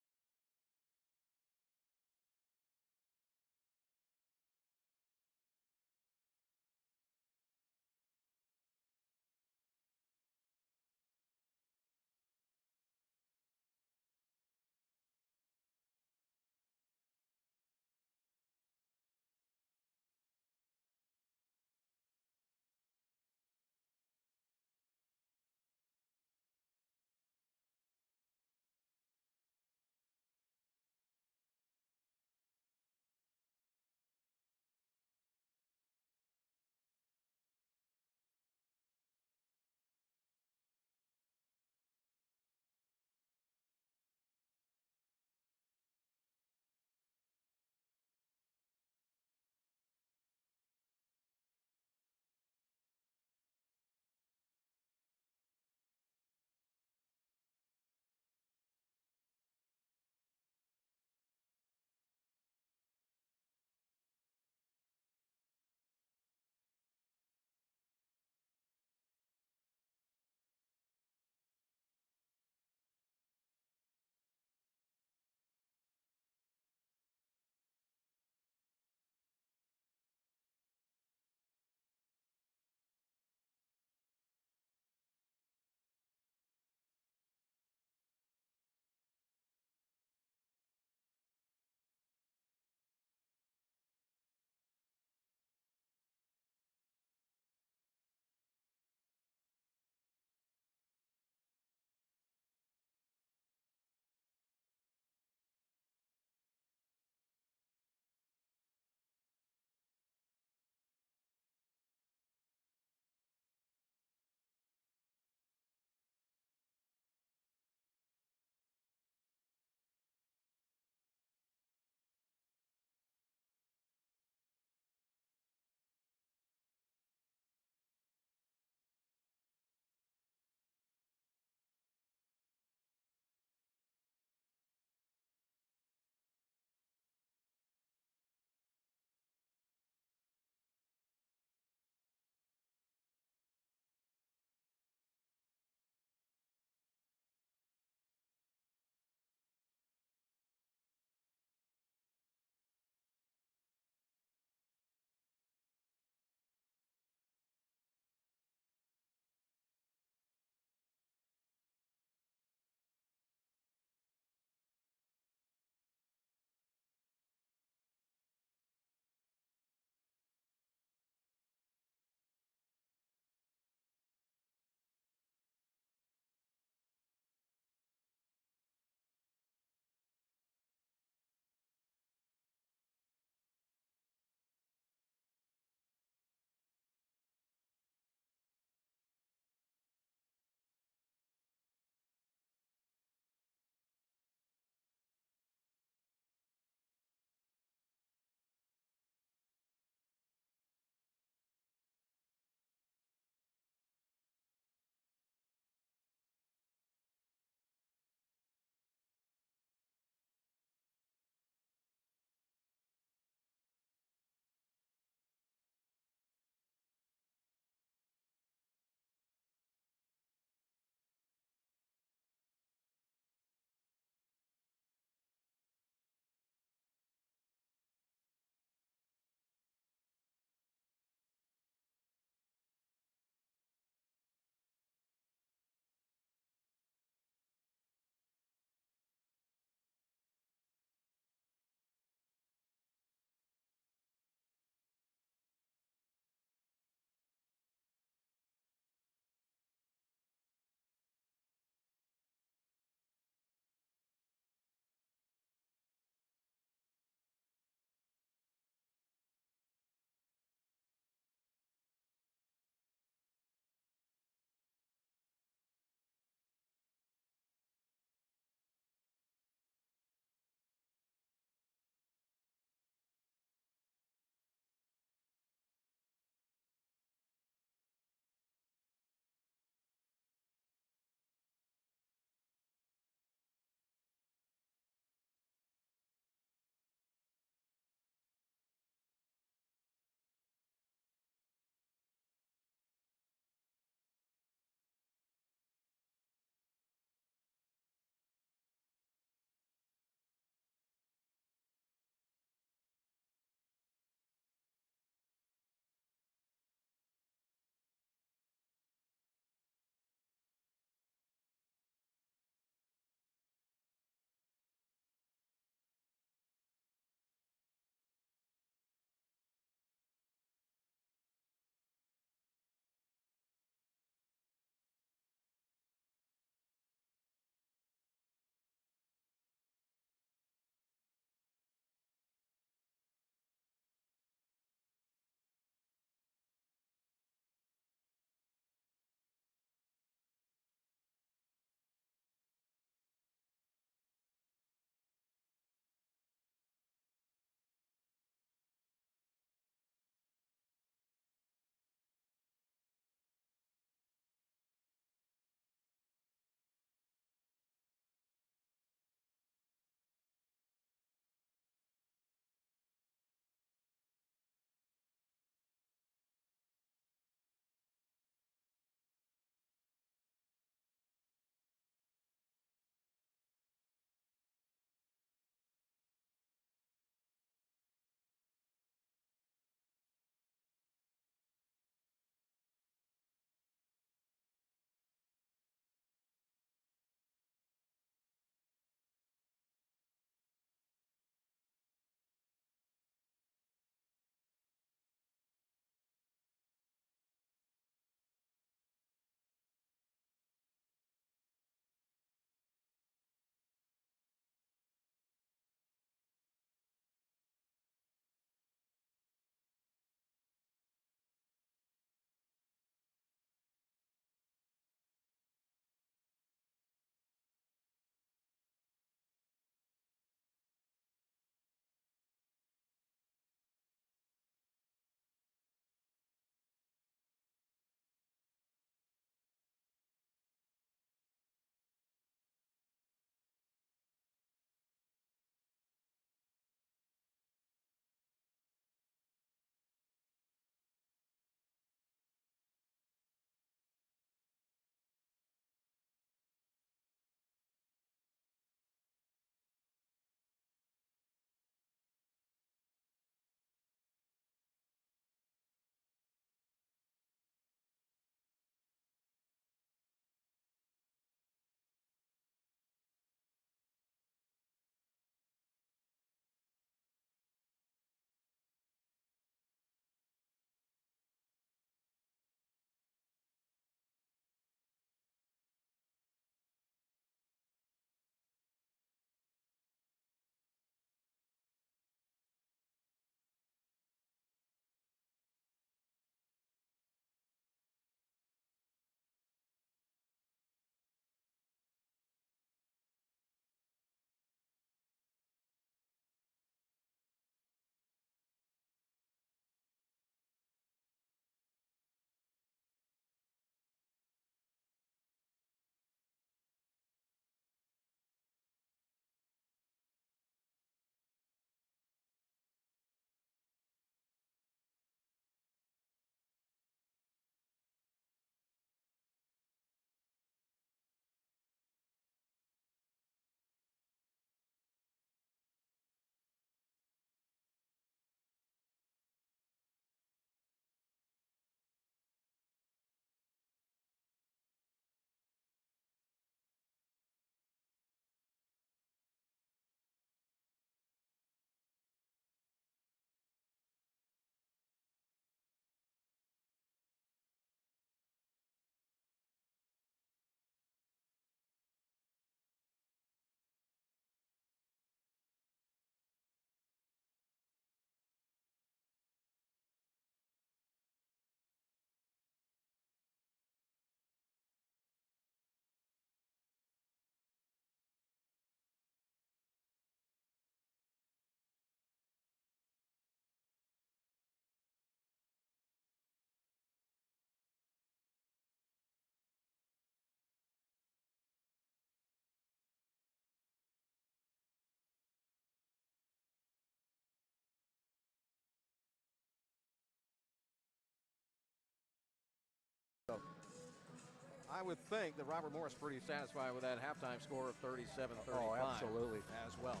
I would think that Robert Morris pretty satisfied with that halftime score of 37-35 Oh, absolutely. as well.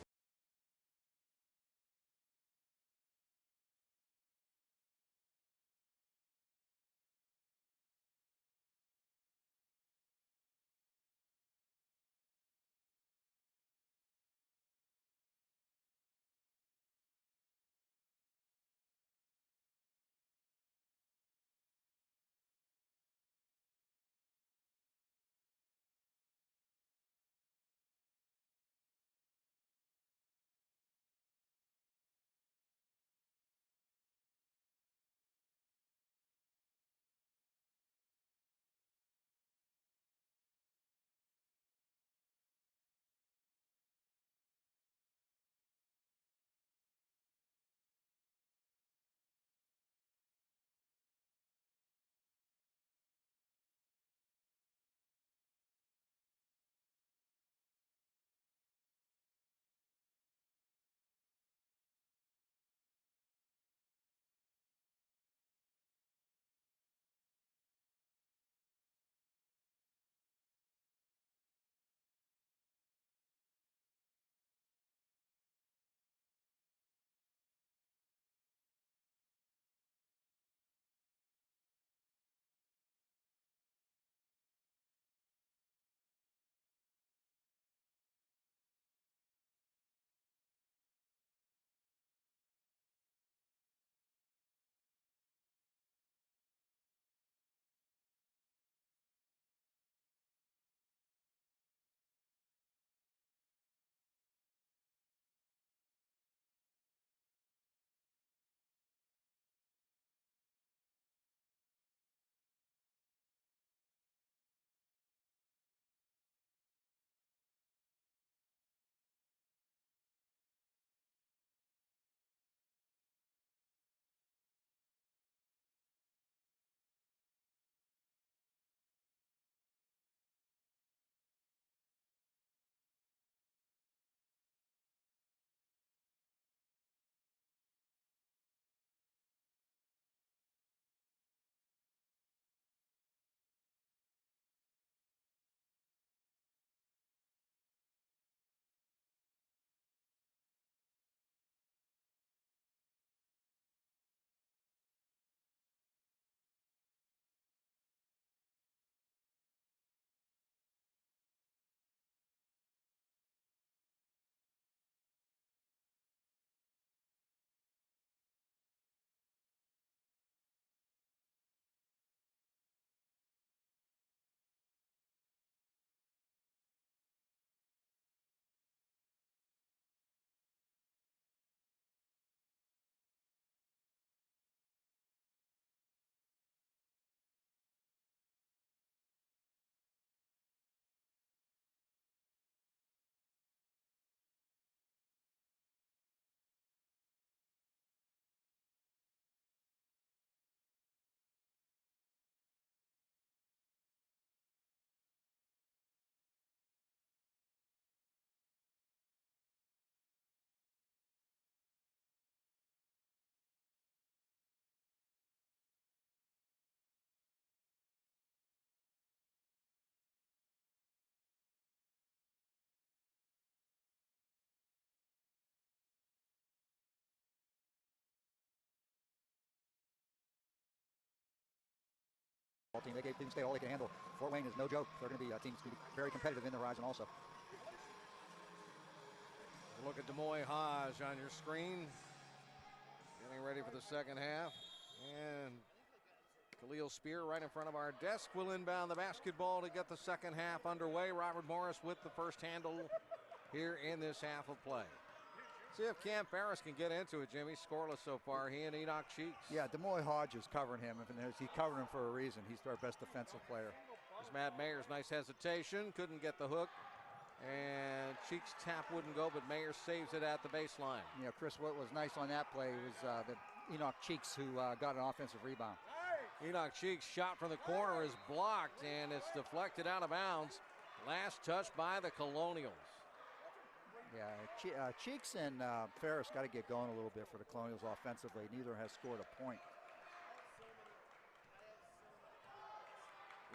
Team. They gave Team State all they can handle. Fort Wayne is no joke. They're going to be teams going to be very competitive in the Horizon also. Look at Des Moines Hodge on your screen. Getting ready for the second half. And Khalil Spear right in front of our desk will inbound the basketball to get the second half underway. Robert Morris with the first handle here in this half of play. See if Cam Ferris can get into it, Jimmy. Scoreless so far, he and Enoch Cheeks. Yeah, Des Moines Hodge is covering him. He covered him for a reason. He's our best defensive player. There's Matt Mayers, nice hesitation. Couldn't get the hook. And Cheeks' tap wouldn't go, but Mayers saves it at the baseline. Yeah, Chris, what was nice on that play was the Enoch Cheeks who got an offensive rebound. Enoch Cheeks' shot from the corner is blocked, and it's deflected out of bounds. Last touch by the Colonials. Yeah, Cheeks and Ferris got to get going a little bit for the Colonials offensively. Neither has scored a point.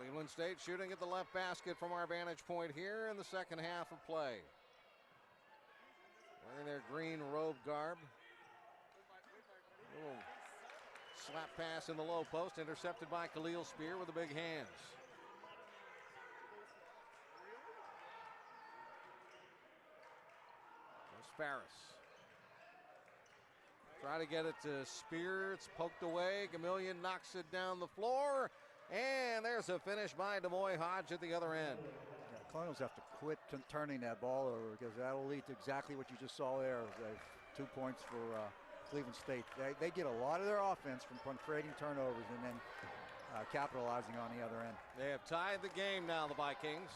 Cleveland State shooting at the left basket from our vantage point here in the second half of play. Wearing their green robe garb. Little slap pass in the low post, intercepted by Khalil Spear with the big hands. There's Ferris. Try to get it to Spear. It's poked away. Gamillion knocks it down the floor. And there's a finish by Demoy Hodge at the other end. Yeah, Colonials have to quit turning that ball over because that'll lead to exactly what you just saw there. 2 points for Cleveland State. They get a lot of their offense from creating turnovers and then capitalizing on the other end. They have tied the game now, the Vikings.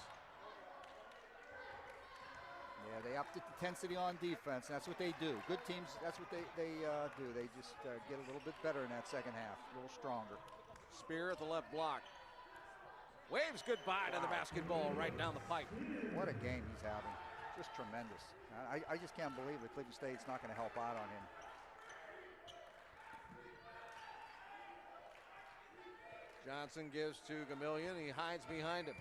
Yeah, they upped the intensity on defense. That's what they do. Good teams, that's what they do. They just get a little bit better in that second half, a little stronger. Spear at the left block. Waves goodbye to the basketball right down the pipe. What a game he's having. Just tremendous. I just can't believe that Cleveland State's not going to help out on him. Johnson gives to Gamillion. He hides behind him.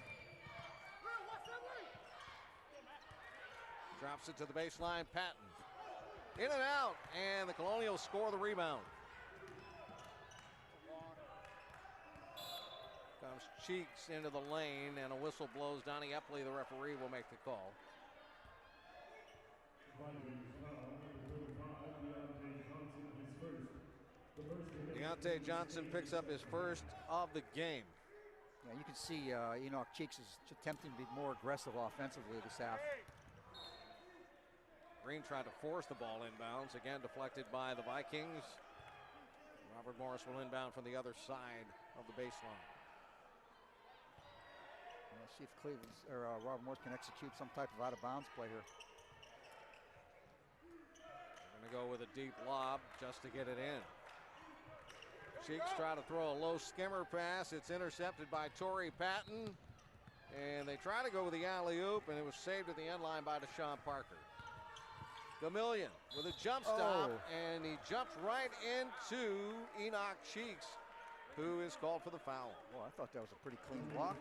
Drops it to the baseline. Patton. In and out. And the Colonials score the rebound. Comes Cheeks into the lane, and a whistle blows. Donnie Epley, the referee, will make the call. Deontay Johnson picks up his first of the game. Yeah, you can see Enoch Cheeks is attempting to be more aggressive offensively this half. Green tried to force the ball inbounds, again deflected by the Vikings. Robert Morris will inbound from the other side of the baseline. Let's see if Cleveland's or Robert Morris can execute some type of out-of-bounds play here. They're going to go with a deep lob just to get it in. Cheeks try to throw a low skimmer pass. It's intercepted by Torrey Patton. And they try to go with the alley-oop, and it was saved at the end line by Deshaun Parker. Gamillion with a jump stop, and he jumps right into Enoch Cheeks, who is called for the foul. Well, I thought that was a pretty clean block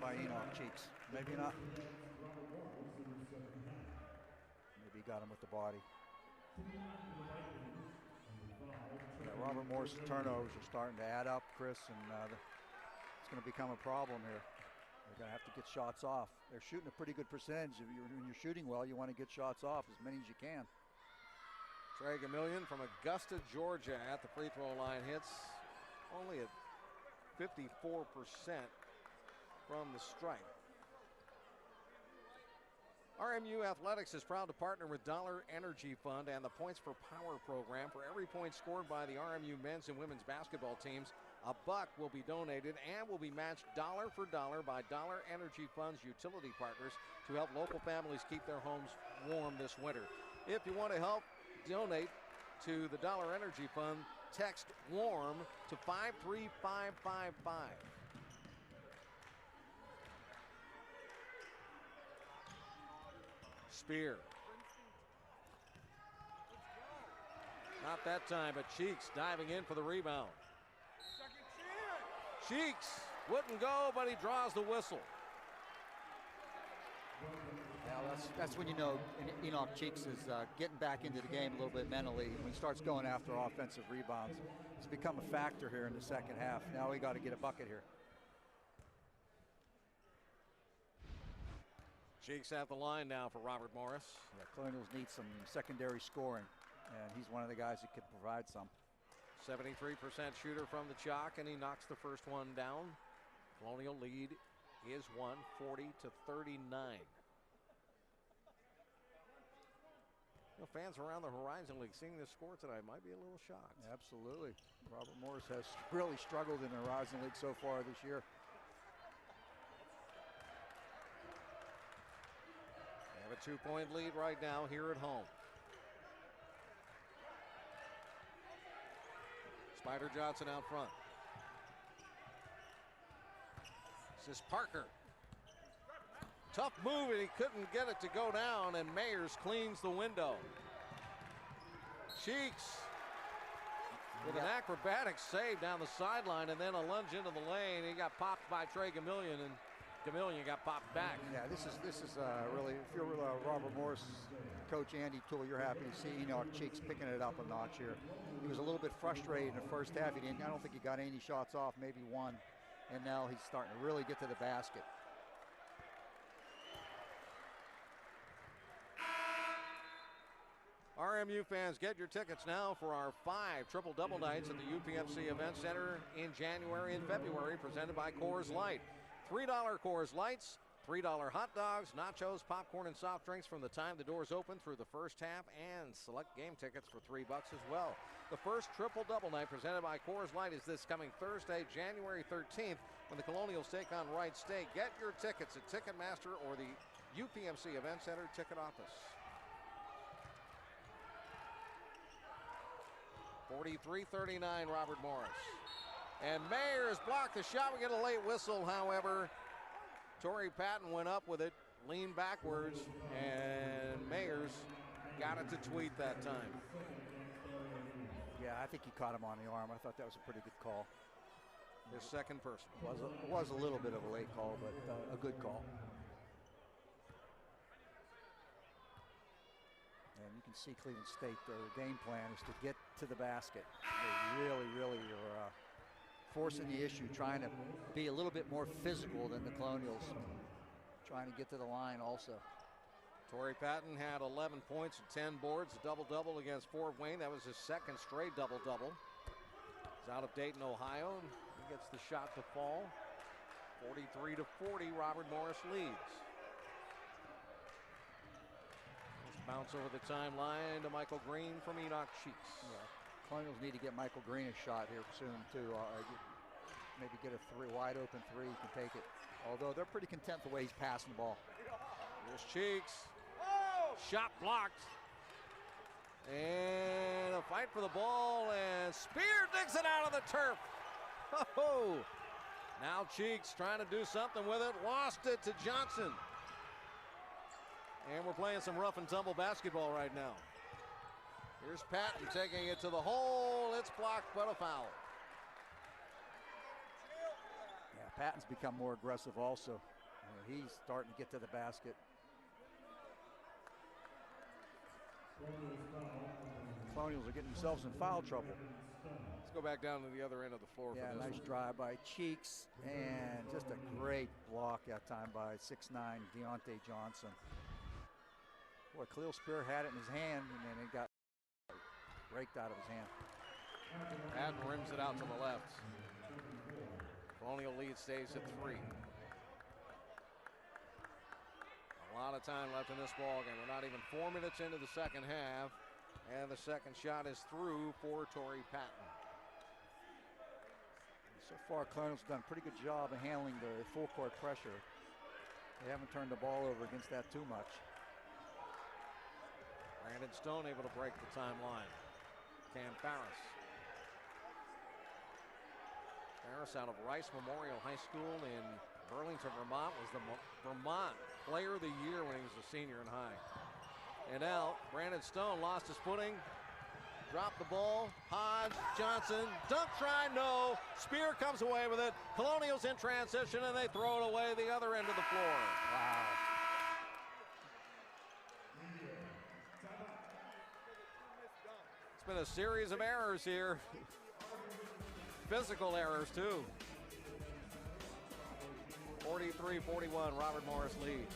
by Enoch Cheeks. Maybe not. Maybe he got him with the body. Yeah, Robert Morris' turnovers are starting to add up, Chris, and it's going to become a problem here. They're going to have to get shots off. They're shooting a pretty good percentage. When you're shooting well, you want to get shots off, as many as you can. Trey Gamillion from Augusta, Georgia at the free throw line hits only at 54% from the stripe. RMU Athletics is proud to partner with Dollar Energy Fund and the Points for Power program. For every point scored by the RMU men's and women's basketball teams, $1 will be donated and will be matched dollar for dollar by Dollar Energy Fund's utility partners to help local families keep their homes warm this winter. If you want to help donate to the Dollar Energy Fund, text WARM to 53555. Spear. Not that time, but Cheeks diving in for the rebound. Cheeks wouldn't go, but he draws the whistle. Yeah, that's when you know Enoch Cheeks is getting back into the game a little bit mentally. When he starts going after offensive rebounds, it's become a factor here in the second half. Now we got to get a bucket here. Cheeks at the line now for Robert Morris. Yeah, Colonials need some secondary scoring, and he's one of the guys who could provide some. 73% shooter from the chalk, and he knocks the first one down. Colonial lead is 40-39. Fans around the Horizon League seeing this score tonight might be a little shocked. Absolutely. Robert Morris has really struggled in the Horizon League so far this year. They have a 2-point lead right now here at home. Spider Johnson out front. This is Parker. Tough move, and he couldn't get it to go down, and Mayers cleans the window. Cheeks with an acrobatic save down the sideline and then a lunge into the lane. He got popped by Trey Gamillion, and Gamillion got popped back. Yeah, this is really, if you're Robert Morris coach Andy Toole, you're happy to see Enoch Cheeks picking it up a notch here. He was a little bit frustrated in the first half. I don't think he got any shots off, maybe one, and now he's starting to really get to the basket. RMU fans, get your tickets now for our 5 triple-double nights at the UPMC Event Center in January and February, presented by Coors Light. $3 Coors Lights, $3 hot dogs, nachos, popcorn, and soft drinks from the time the doors open through the first half, and select game tickets for $3 as well. The first triple-double night presented by Coors Light is this coming Thursday, January 13th, when the Colonials take on Wright State. Get your tickets at Ticketmaster or the UPMC Event Center ticket office. 43-39, Robert Morris. And Mayers blocked the shot. We get a late whistle, however. Torrey Patton went up with it, leaned backwards, and Mayers got it to Tweet that time. Yeah, I think he caught him on the arm. I thought that was a pretty good call. His second person. It was a little bit of a late call, but a good call. And you can see Cleveland State, their game plan is to get to the basket. They really are forcing the issue, trying to be a little bit more physical than the Colonials, trying to get to the line also. Torrey Patton had 11 points and 10 boards, a double-double against Fort Wayne. That was his second straight double-double. He's out of Dayton, Ohio. He gets the shot to fall. 43-40, Robert Morris leads. Bounce over the timeline to Michael Green from Enoch Cheeks. Yeah. Colonials need to get Michael Green a shot here soon too. Maybe get a wide open three. He can take it. Although they're pretty content the way he's passing the ball. Here's Cheeks. Shot blocked. And a fight for the ball, and Spear digs it out of the turf. Oh! Now Cheeks trying to do something with it. Lost it to Johnson. And we're playing some rough and tumble basketball right now. Here's Patton taking it to the hole. It's blocked, but a foul. Yeah, Patton's become more aggressive also. He's starting to get to the basket. Colonials are getting themselves in foul trouble. Let's go back down to the other end of the floor. Yeah, for this nice one. drive by Cheeks, and just a great block that time by 6'9" Deontay Johnson. Boy, Khalil Spear had it in his hand, and then it got raked out of his hand. Patton rims it out to the left. Colonial lead stays at 3. A lot of time left in this ball game. We're not even 4 minutes into the second half, and the second shot is through for Torrey Patton. So far, Colonials have done a pretty good job of handling the full court pressure. They haven't turned the ball over against that too much. Brandon Stone able to break the timeline. Cam Farris. Farris out of Rice Memorial High School in Burlington, Vermont, was the Vermont Player of the Year when he was a senior in high. And now Brandon Stone lost his footing, dropped the ball. Hodge, Johnson, dunk try, no. Spear comes away with it. Colonials in transition, and they throw it away the other end of the floor. Wow. Been a series of errors here. Physical errors too. 43-41, Robert Morris leads.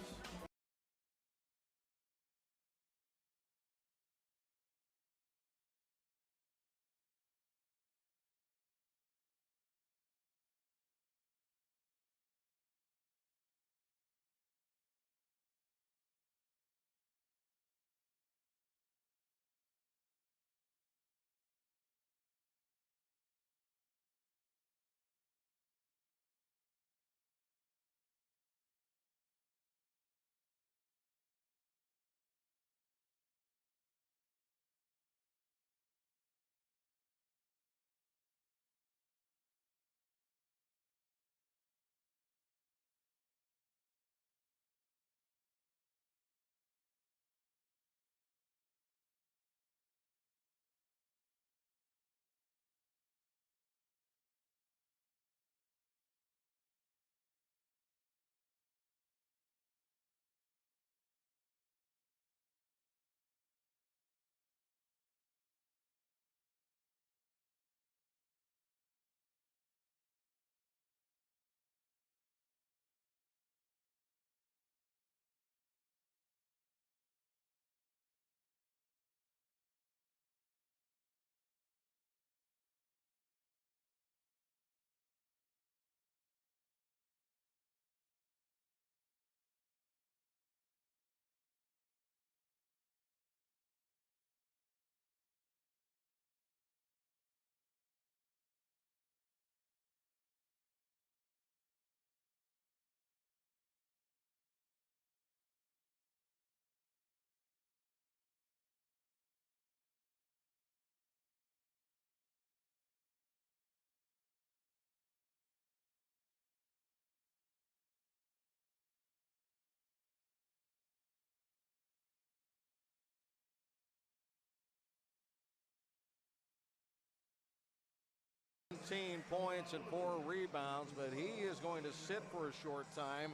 13 points and 4 rebounds, but he is going to sit for a short time.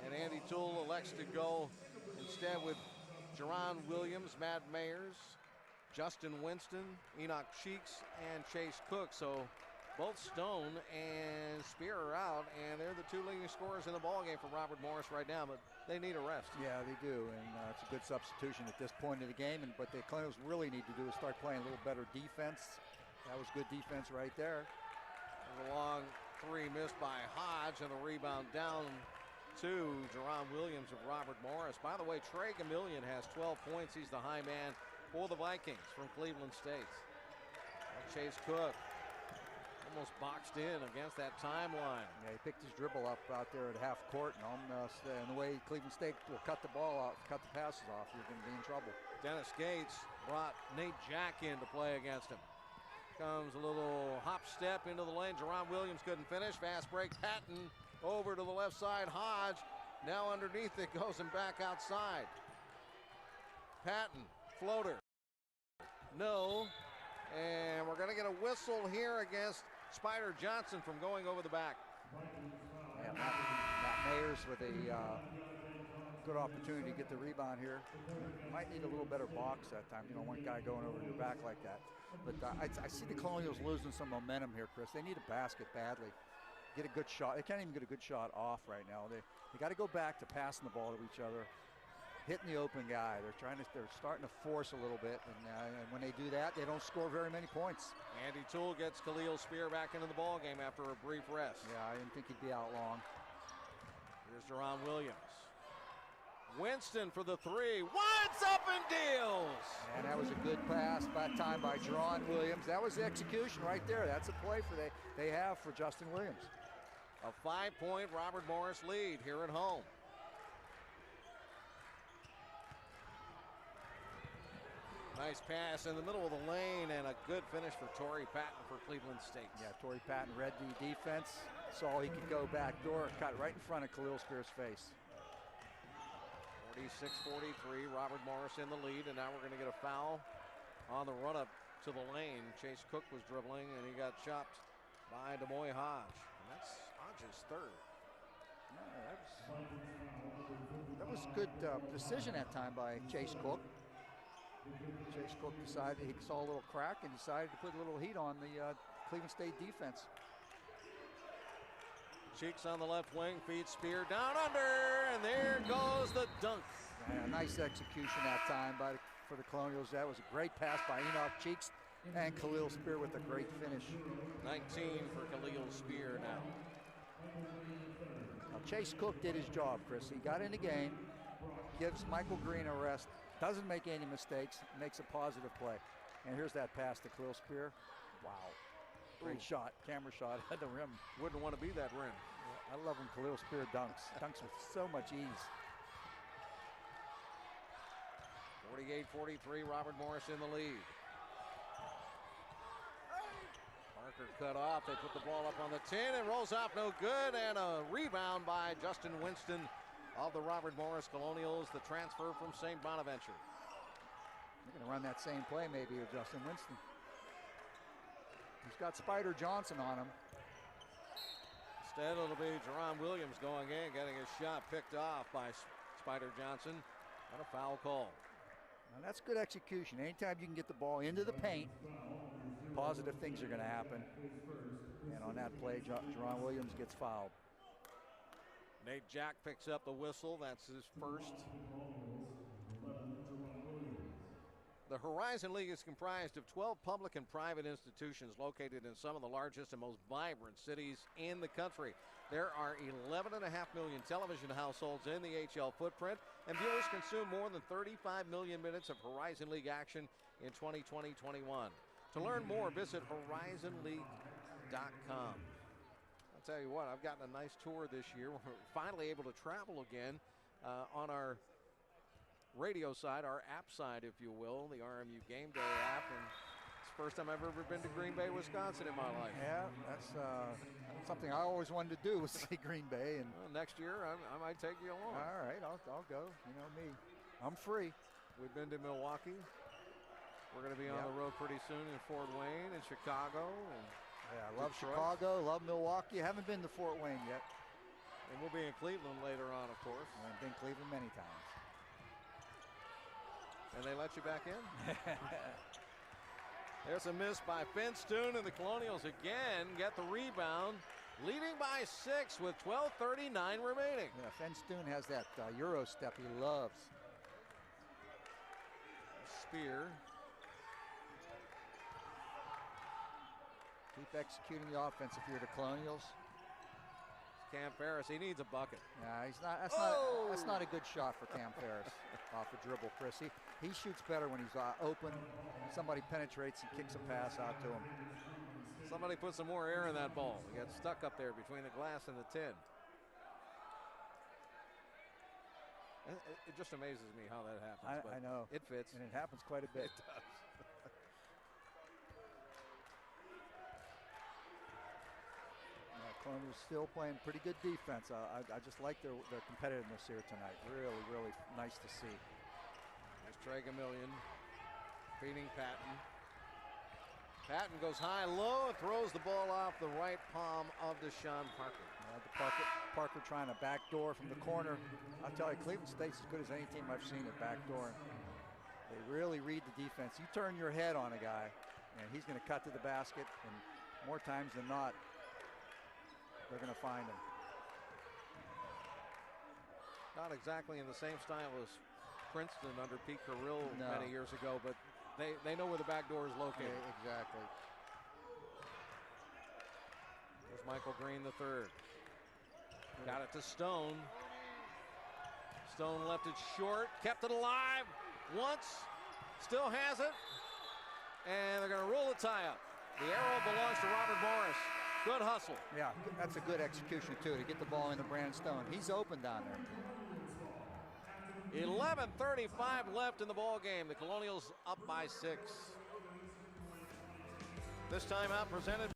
And Andy Toole elects to go instead with Jerron Williams, Matt Mayers, Justin Winston, Enoch Cheeks, and Chase Cook. So both Stone and Spear are out, and they're the 2 leading scorers in the ballgame for Robert Morris right now, but they need a rest. Yeah, they do, and it's a good substitution at this point of the game. And what the Colonials really need to do is start playing a little better defense. That was good defense right there. There's a long 3 missed by Hodge, and the rebound down to Jerron Williams of Robert Morris. By the way, Trey Gamillion has 12 points. He's the high man for the Vikings from Cleveland State. Chase Cook almost boxed in against that timeline. Yeah, he picked his dribble up out there at half court, and the way Cleveland State will cut the ball out, cut the passes off, you're going to be in trouble. Dennis Gates brought Nate Jack in to play against him. Comes a little hop step into the lane. Jerron Williams couldn't finish. Fast break. Patton over to the left side. Hodge now underneath it, goes and back outside. Patton, floater. No. And we're going to get a whistle here against Spider Johnson from going over the back. Yeah, Matt Mayers with a good opportunity to get the rebound here. Might need a little better box that time. You know, one guy going over your back like that. But I see the Colonials losing some momentum here, Chris. They need a basket badly. Get a good shot. They can't even get a good shot off right now. They got to go back to passing the ball to each other, hitting the open guy. They're starting to force a little bit, and when they do that, they don't score very many points. Andy Toole gets Khalil Spear back into the ball game after a brief rest. Yeah, I didn't think he'd be out long. Here's Jerron Williams. Winston for the 3. Winds up and deals. And that was a good pass by Jerron Williams. That was the execution right there. That's a play they have for Justin Williams. A 5-point Robert Morris lead here at home. Nice pass in the middle of the lane, and a good finish for Torrey Patton for Cleveland State. Yeah, Torrey Patton read the defense, saw he could go back door, cut right in front of Khalil Spear's face. 46-43, Robert Morris in the lead, and now we're going to get a foul on the run-up to the lane. Chase Cook was dribbling, and he got chopped by Demoy Hodge. And that's Hodge's 3rd. That was a good decision that time by Chase Cook. Chase Cook decided, he saw a little crack and decided to put a little heat on the Cleveland State defense. Cheeks on the left wing, feeds Spear down under, and there goes the dunk. And a nice execution that time for the Colonials. That was a great pass by Enoch Cheeks and Khalil Spear with a great finish. 19 for Khalil Spear now. Now Chase Cook did his job, Chris. He got in the game, gives Michael Green a rest, doesn't make any mistakes, makes a positive play. And here's that pass to Khalil Spear. Wow. Great shot, camera shot at the rim. Wouldn't want to be that rim. I love when Khalil Spear dunks with so much ease. 48-43, Robert Morris in the lead. Parker cut off, they put the ball up on the 10, and rolls off no good, and a rebound by Justin Winston of the Robert Morris Colonials, the transfer from St. Bonaventure. They're gonna run that same play maybe with Justin Winston. He's got Spider Johnson on him. Instead, it'll be Jerron Williams going in, getting his shot picked off by Spider Johnson. And a foul call. Now that's good execution. Anytime you can get the ball into the paint, positive things are going to happen. And on that play, Jerron Williams gets fouled. Nate Jack picks up the whistle. That's his first. The Horizon League is comprised of 12 public and private institutions located in some of the largest and most vibrant cities in the country. There are 11.5 million television households in the HL footprint, and viewers consume more than 35 million minutes of Horizon League action in 2020-21. To learn more, visit horizonleague.com. I'll tell you what, I've gotten a nice tour this year. We're finally able to travel again on our radio side, our app side, if you will, the RMU Game Day app. And it's the first time I've ever been to Green Bay, Wisconsin in my life. Yeah, that's something I always wanted to do, was see Green Bay. And well, next year, I might take you along. All right, I'll go. You know me, I'm free. We've been to Milwaukee. We're going to be on the road pretty soon in Fort Wayne and Chicago. And Yeah, I love Detroit. Chicago, love Milwaukee. Haven't been to Fort Wayne yet. And we'll be in Cleveland later on, of course. I've been Cleveland many times. And they let you back in? There's a miss by Finstoon, and the Colonials again get the rebound, leading by 6 with 12:39 remaining. Yeah, Finstoon has that Euro step he loves. Spear. Keep executing the offense if you're the Colonials. Cam Ferris, he needs a bucket. Yeah, he's not. That's not a good shot for Cam Ferris off the dribble, Chris. He shoots better when he's open. Somebody penetrates and kicks a pass out to him. Somebody put some more air in that ball. He got stuck up there between the glass and the tin. It just amazes me how that happens. I know. It fits. And it happens quite a bit. It does. Colonials still playing pretty good defense. I just like their competitiveness here tonight. Really, really nice to see. There's Tregamillion feeding Patton. Patton goes high-low and throws the ball off the right palm of Deshaun Parker. Parker trying to backdoor from the corner. I'll tell you, Cleveland State's as good as any team I've seen at backdooring. They really read the defense. You turn your head on a guy, and he's going to cut to the basket, and more times than not, they're going to find him. Not exactly in the same style as Princeton under Pete Carrill many years ago, but they know where the back door is located. Yeah, exactly. There's Michael Green III. Got it to Stone. Stone left it short, kept it alive once, still has it, and they're going to roll the tie up. The arrow belongs to Robert Morris. Good hustle. Yeah, that's a good execution, too, to get the ball into Brandon Stone. He's open down there. 11:35 left in the ball game. The Colonials up by 6. This timeout presented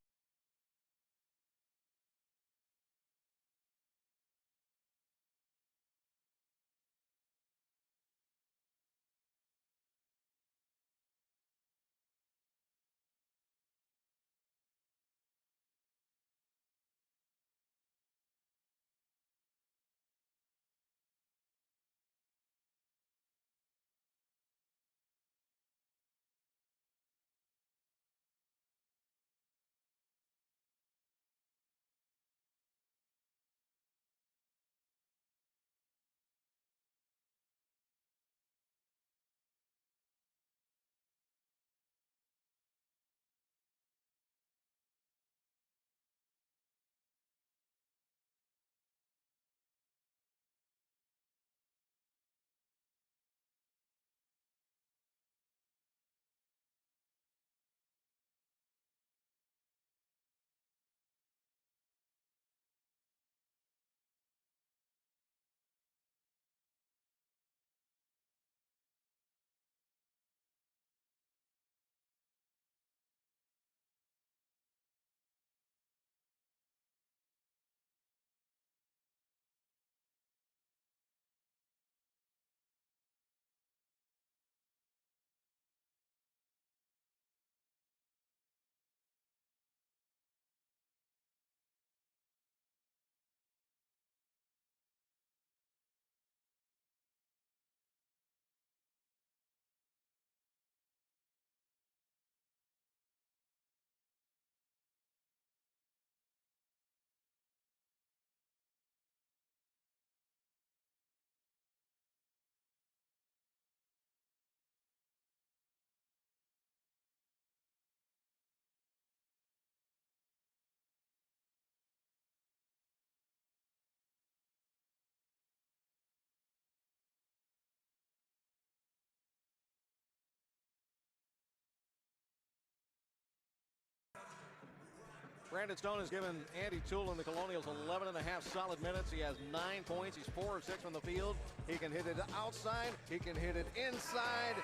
Brandon Stone has given Andy Toole and the Colonials 11 and a half solid minutes. He has 9 points. He's 4 of 6 from the field. He can hit it outside. He can hit it inside.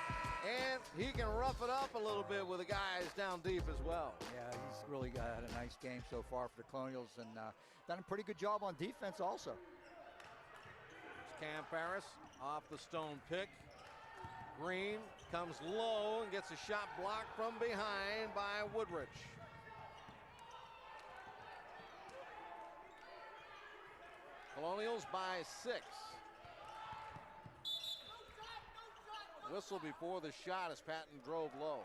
And he can rough it up a little bit with the guys down deep as well. Yeah, he's really had a nice game so far for the Colonials and done a pretty good job on defense also. It's Cam Ferris off the Stone pick. Green comes low and gets a shot blocked from behind by Woodrich. Colonials by 6. Whistle before the shot as Patton drove low.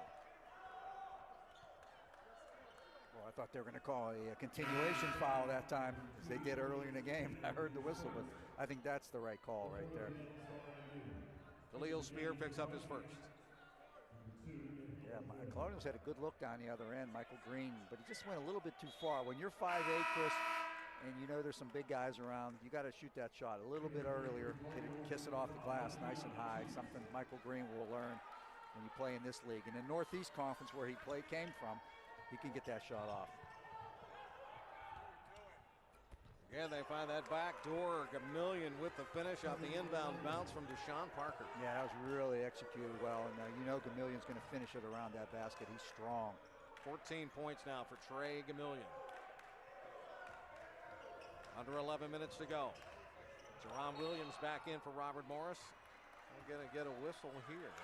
Well, I thought they were going to call a continuation foul that time, as they did earlier in the game. I heard the whistle, but I think that's the right call right there. Khalil Spear picks up his first. Yeah, Colonials had a good look down the other end, Michael Green, but he just went a little bit too far. When you're 5'8", Chris, and you know there's some big guys around, you got to shoot that shot a little bit earlier, kiss it off the glass nice and high, something Michael Green will learn when you play in this league. In the Northeast Conference where he came from, he can get that shot off. Again, they find that back door. Gamillion with the finish off the inbound bounce from Deshaun Parker. Yeah, that was really executed well, and you know Gamillion's going to finish it around that basket. He's strong. 14 points now for Trey Gamillion. Under 11 minutes to go. Jerron Williams back in for Robert Morris. We're going to get a whistle here.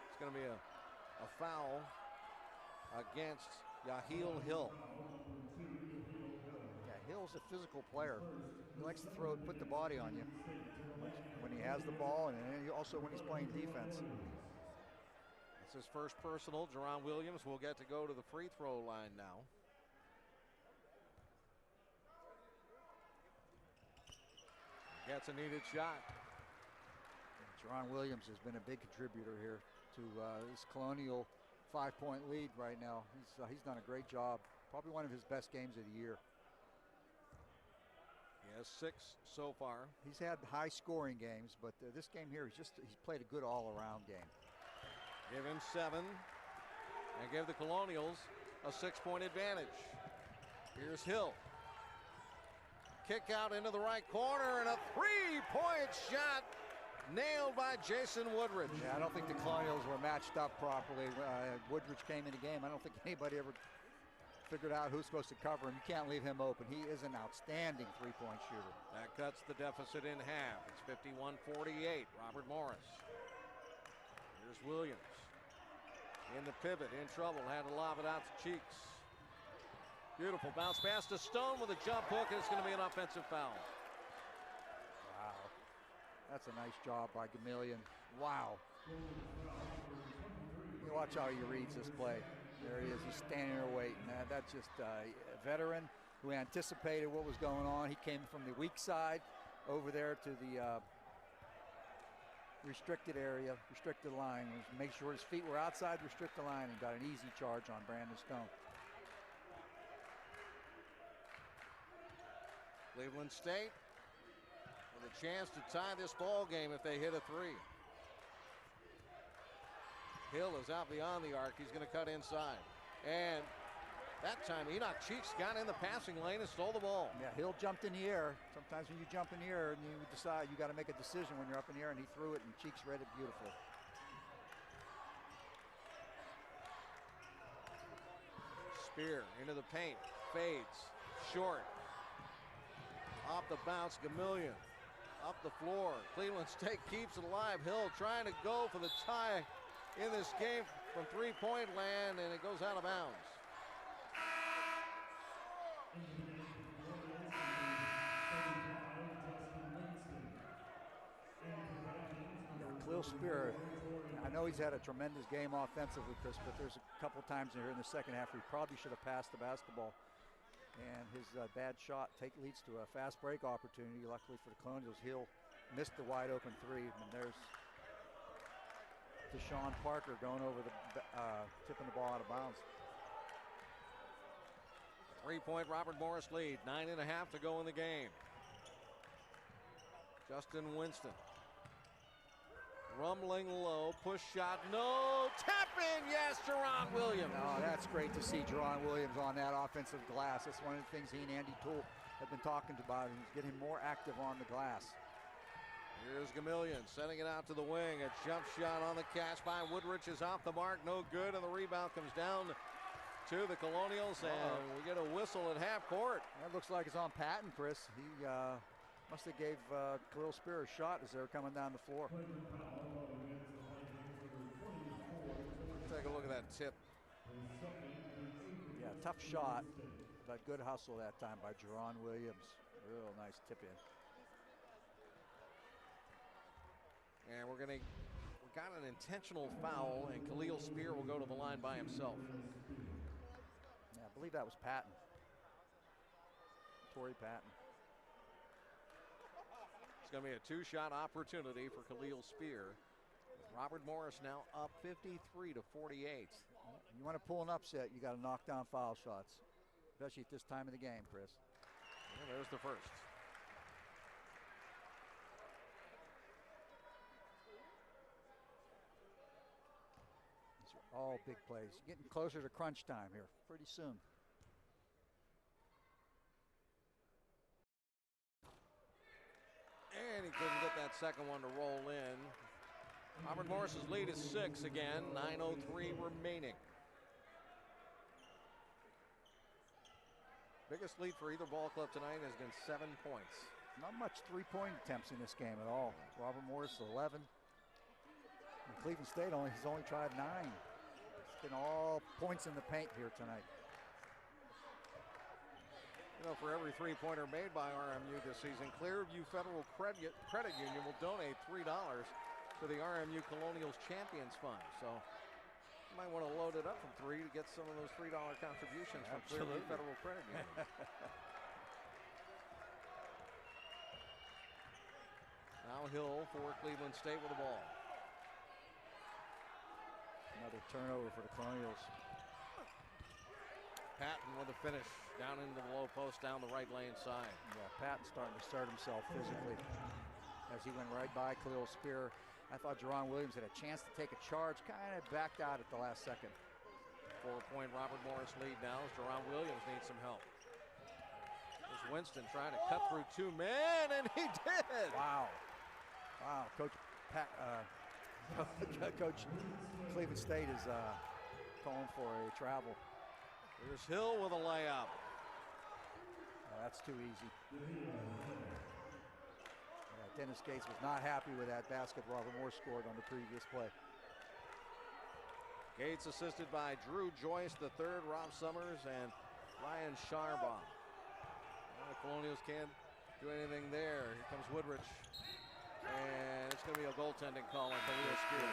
It's going to be a foul against Yaheel Hill. Yeah, Hill's a physical player. He likes to put the body on you when he has the ball, and also when he's playing defense. It's his first personal. Jerron Williams will get to go to the free throw line now. Gets a needed shot. Jerron Williams has been a big contributor here to this Colonial 5-point lead right now. He's done a great job. Probably one of his best games of the year. He has 6 so far. He's had high-scoring games, but this game here, he's played a good all-around game. Give him 7 and give the Colonials a 6-point advantage. Here's Hill. Kick out into the right corner and a 3-point shot nailed by Jason Woodridge. Yeah, I don't think the Colonials were matched up properly. Woodridge came in the game. I don't think anybody ever figured out who's supposed to cover him. You can't leave him open. He is an outstanding 3-point shooter. That cuts the deficit in half. It's 51-48. Robert Morris. Here's Williams. In the pivot, in trouble, had to lob it out to Cheeks. Beautiful bounce pass to Stone with a jump hook, and it's going to be an offensive foul. Wow. That's a nice job by Gamillion. Wow. You watch how he reads this play. There he is. He's standing there waiting. That's just a veteran who anticipated what was going on. He came from the weak side over there to the restricted area, restricted line. Make sure his feet were outside the restricted line and got an easy charge on Brandon Stone. Cleveland State with a chance to tie this ball game if they hit a 3. Hill is out beyond the arc. He's going to cut inside. And that time Enoch Cheeks got in the passing lane and stole the ball. Yeah, Hill jumped in the air. Sometimes when you jump in the air and you decide you got to make a decision when you're up in the air, and he threw it and Cheeks read it beautifully. Spear into the paint, fades, short. Off the bounce, Gamillion up the floor. Cleveland State keeps it alive. Hill trying to go for the tie in this game from 3-point land, and it goes out of bounds. Khalil Spear, I know he's had a tremendous game offensively, Chris, but there's a couple times here in the second half where he probably should have passed the basketball. And his bad shot leads to a fast break opportunity. Luckily for the Colonials, Hill missed the wide open 3. And there's Deshaun Parker going over the tipping the ball out of bounds. 3-point Robert Morris lead. 9.5 to go in the game. Justin Winston. Rumbling low, push shot, no, tap in, yes, Jerron Williams. Oh, that's great to see Jerron Williams on that offensive glass. That's one of the things he and Andy Toole have been talking about, and get him more active on the glass. Here's Gamillion sending it out to the wing. A jump shot on the catch by Woodridge is off the mark, no good, and the rebound comes down to the Colonials, and we get a whistle at half court. That looks like it's on Patton, Chris. He must have gave Khalil Spear a shot as they were coming down the floor. Take a look at that tip. Yeah, tough shot, but good hustle that time by Jerron Williams. Real nice tip in. And we got an intentional foul, and Khalil Spear will go to the line by himself. Yeah, I believe that was Patton. Torrey Patton. It's going to be a two-shot opportunity for Khalil Spear. Robert Morris now up 53 to 48. You want to pull an upset, you got to knock down foul shots, especially at this time of the game, Chris. Well, there's the first. These are all big plays. Getting closer to crunch time here pretty soon. And he couldn't get that second one to roll in. Robert Morris's lead is 6 again, 9:03 remaining. Biggest lead for either ball club tonight has been 7 points. Not much three-point attempts in this game at all. Robert Morris 11. And Cleveland State he's only tried 9. It's been all points in the paint here tonight. You know, for every three-pointer made by RMU this season, Clearview Federal Credit Union will donate $3 to the RMU Colonials Champions Fund. So you might want to load it up from 3 to get some of those $3 contributions from Clearview Federal Credit Union. Now Hill for Cleveland State with the ball. Another turnover for the Colonials. Patton with a finish down into the low post down the right lane side. Yeah, Patton starting to assert himself physically as he went right by Khalil Spear. I thought Jerron Williams had a chance to take a charge, kind of backed out at the last second. 4-point Robert Morris lead now as Jerron Williams needs some help. There's Winston trying to cut through 2 men, and he did! Wow. Wow, Coach Cleveland State is calling for a travel. Here's Hill with a layup. That's too easy. Dennis Gates was not happy with that basket Robert Morris scored on the previous play. Gates assisted by Drew Joyce III, Rob Summers, and Ryan Sharbaugh. Well, the Colonials can't do anything there. Here comes Woodrich. And it's going to be a goaltending call on Khalil Spear.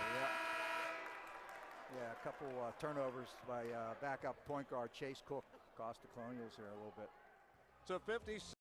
Yeah, a couple turnovers by backup point guard Chase Cook cost the Colonials here a little bit. To 56.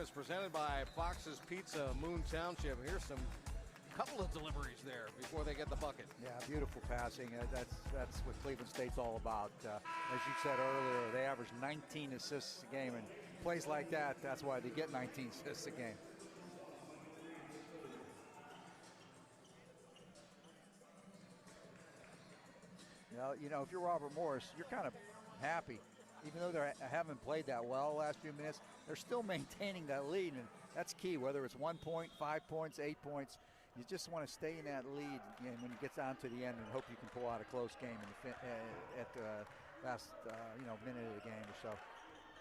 It's presented by Fox's Pizza, Moon Township. Here's some couple of deliveries there before they get the bucket. Yeah, beautiful passing. That's what Cleveland State's all about. As you said earlier, they average 19 assists a game, and plays like that, that's why they get 19 assists a game. You know, if you're Robert Morris, you're kind of happy. Even though they haven't played that well the last few minutes, they're still maintaining that lead, and that's key, whether it's 1 point, 5 points, 8 points. You just want to stay in that lead when it gets down to the end and hope you can pull out a close game at the last minute of the game or so.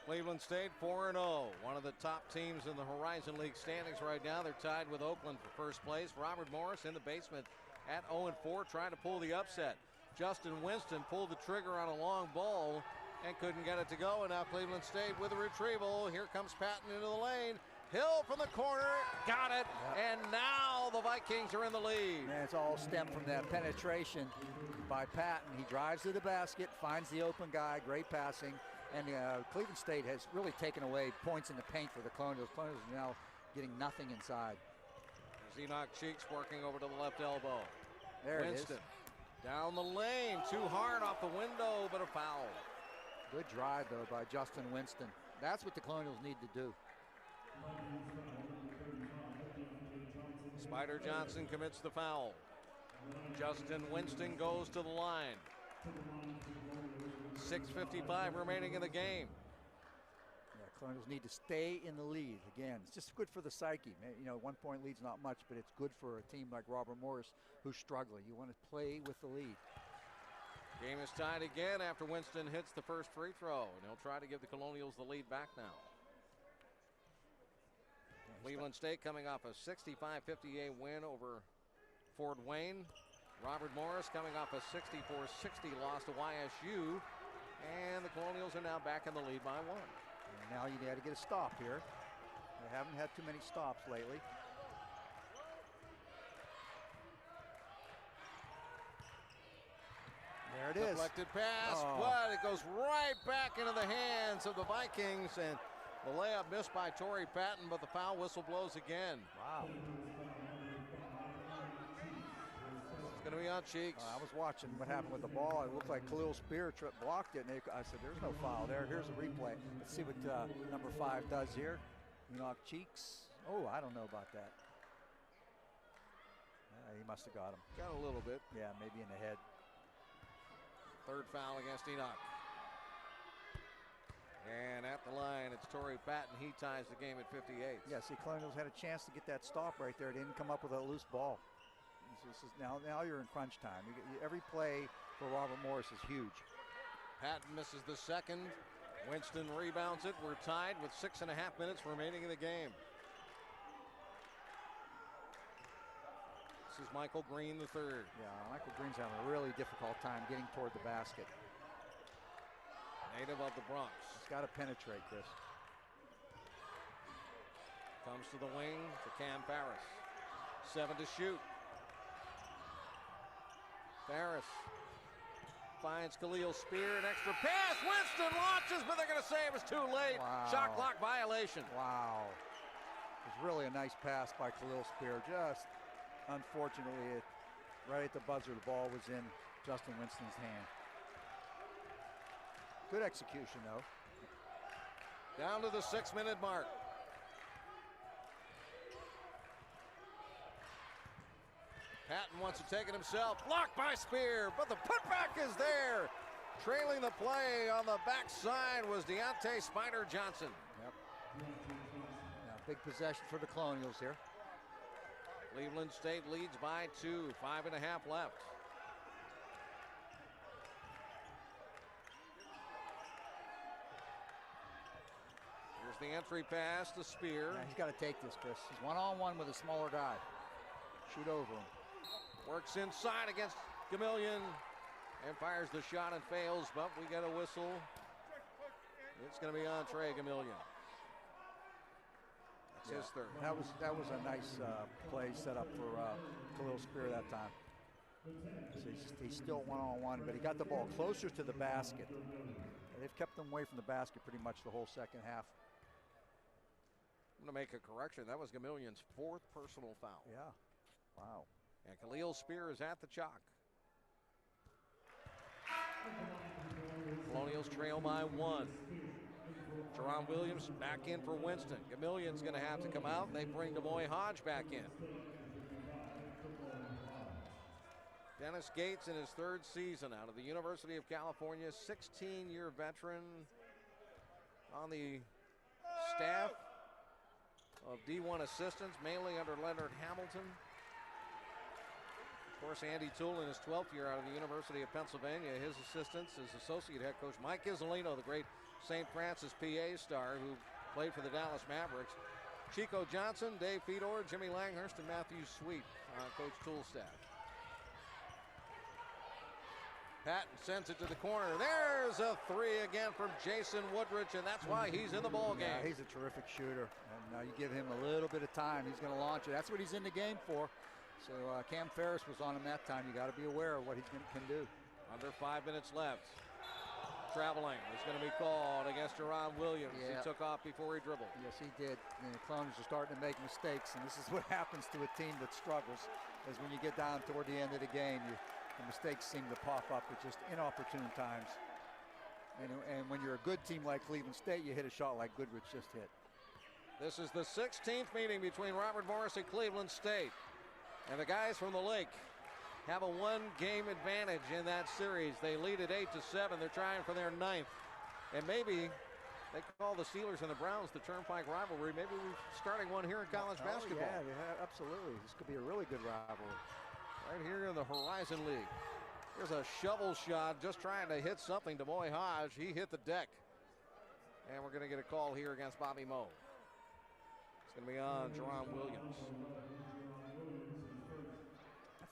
Cleveland State 4-0, one of the top teams in the Horizon League standings right now. They're tied with Oakland for first place. Robert Morris in the basement at 0-4, trying to pull the upset. Justin Winston pulled the trigger on a long ball and couldn't get it to go, and now Cleveland State with a retrieval. Here comes Patton into the lane. Hill from the corner, got it, and now the Vikings are in the lead. Man, it's all stemmed from that penetration by Patton. He drives to the basket, finds the open guy, great passing, and Cleveland State has really taken away points in the paint for the Colonials. Colonials are now getting nothing inside. There's Enoch Cheeks working over to the left elbow. There Winston it is. Down the lane, too hard off the window, but a foul. Good drive, though, by Justin Winston. That's what the Colonials need to do. Spider Johnson commits the foul. Justin Winston goes to the line. 6:55 remaining in the game. Yeah, Colonials need to stay in the lead. Again, it's just good for the psyche. You know, 1 point lead's not much, but it's good for a team like Robert Morris who's struggling. You want to play with the lead. Game is tied again after Winston hits the first free throw, and he'll try to give the Colonials the lead back now. Cleveland State coming off a 65-58 win over Fort Wayne. Robert Morris coming off a 64-60 loss to YSU, and the Colonials are now back in the lead by 1. And now you got to get a stop here. They haven't had too many stops lately. There it is. Deflected pass, but it goes right back into the hands of the Vikings, and the layup missed by Torrey Patton, but the foul whistle blows again. Wow. It's going to be on Cheeks. I was watching what happened with the ball. It looked like Khalil Spear blocked it, and I said, there's no foul there. Here's a replay. Let's see what number 5 does here. Enoch Cheeks. Oh, I don't know about that. He must have got him. Got a little bit. Yeah, maybe in the head. Third foul against Enoch. And at the line, it's Torrey Patton. He ties the game at 58. Yeah, see, Colonials had a chance to get that stop right there. They didn't come up with a loose ball. Now you're in crunch time. Every play for Robert Morris is huge. Patton misses the second. Winston rebounds it. We're tied with 6.5 minutes remaining in the game. This is Michael Green III. Yeah, Michael Green's having a really difficult time getting toward the basket. Native of the Bronx. He's got to penetrate this. Comes to the wing to Cam Paris. 7 to shoot. Paris finds Khalil Spear, an extra pass. Winston launches, but they're going to say it was too late. Wow. Shot clock violation. Wow. It was really a nice pass by Khalil Spear. Just unfortunately, right at the buzzer, the ball was in Justin Winston's hand. Good execution, though. Down to the 6-minute mark. Patton wants to take it himself. Blocked by Spear, but the putback is there. Trailing the play on the backside was Deontay Spider Johnson. Yep. Now, big possession for the Colonials here. Cleveland State leads by 2, 5.5 left. Here's the entry pass to Spear. Yeah, he's got to take this, Chris. He's one-on-one with a smaller guy. Shoot over him. Works inside against Gamillion and fires the shot and fails, but we get a whistle. It's going to be on Trey Gamillion. That's his third. That was a nice play set up for Khalil Spear that time. So he's still one-on-one, but he got the ball closer to the basket. They've kept them away from the basket pretty much the whole second half. I'm going to make a correction. That was Gamillion's 4th personal foul. Yeah. Wow. And Khalil Spear is at the chalk. Colonials trail by 1. Jerron Williams back in for Winston. Gamillion's going to have to come out. They bring Demoy Hodge back in. Dennis Gates in his 3rd season out of the University of California, 16-year veteran on the staff of D1 assistants, mainly under Leonard Hamilton. Of course, Andy Toole in his 12th year out of the University of Pennsylvania. His assistants is associate head coach Mike Isolino, the great St. Francis PA star who played for the Dallas Mavericks. Chico Johnson, Dave Fedor, Jimmy Langhurst, and Matthew Sweet on Coach Toole's staff. Patton sends it to the corner. There's a 3 again from Jason Woodrich, and that's why he's in the ball game. Yeah, he's a terrific shooter, and you give him a little bit of time, he's going to launch it. That's what he's in the game for. So Cam Ferris was on him that time. You got to be aware of what he can do. Under 5 minutes left. Traveling is going to be called against Jerron Williams. Yeah. He took off before he dribbled. Yes, he did. And the Colonials are starting to make mistakes, and this is what happens to a team that struggles, is when you get down toward the end of the game, the mistakes seem to pop up at just inopportune times. And when you're a good team like Cleveland State, you hit a shot like Goodrich just hit. This is the 16th meeting between Robert Morris and Cleveland State. And the guys from the Lake have a 1-game advantage in that series. They lead at 8-7. They're trying for their 9th. And maybe they call the Steelers and the Browns the Turnpike rivalry. Maybe we're starting one here in college basketball. Yeah, absolutely. This could be a really good rivalry. Right here in the Horizon League. Here's a shovel shot, just trying to hit something. Demoy Hodge, he hit the deck. And we're going to get a call here against Bobby Moe. It's going to be on Jerron Williams.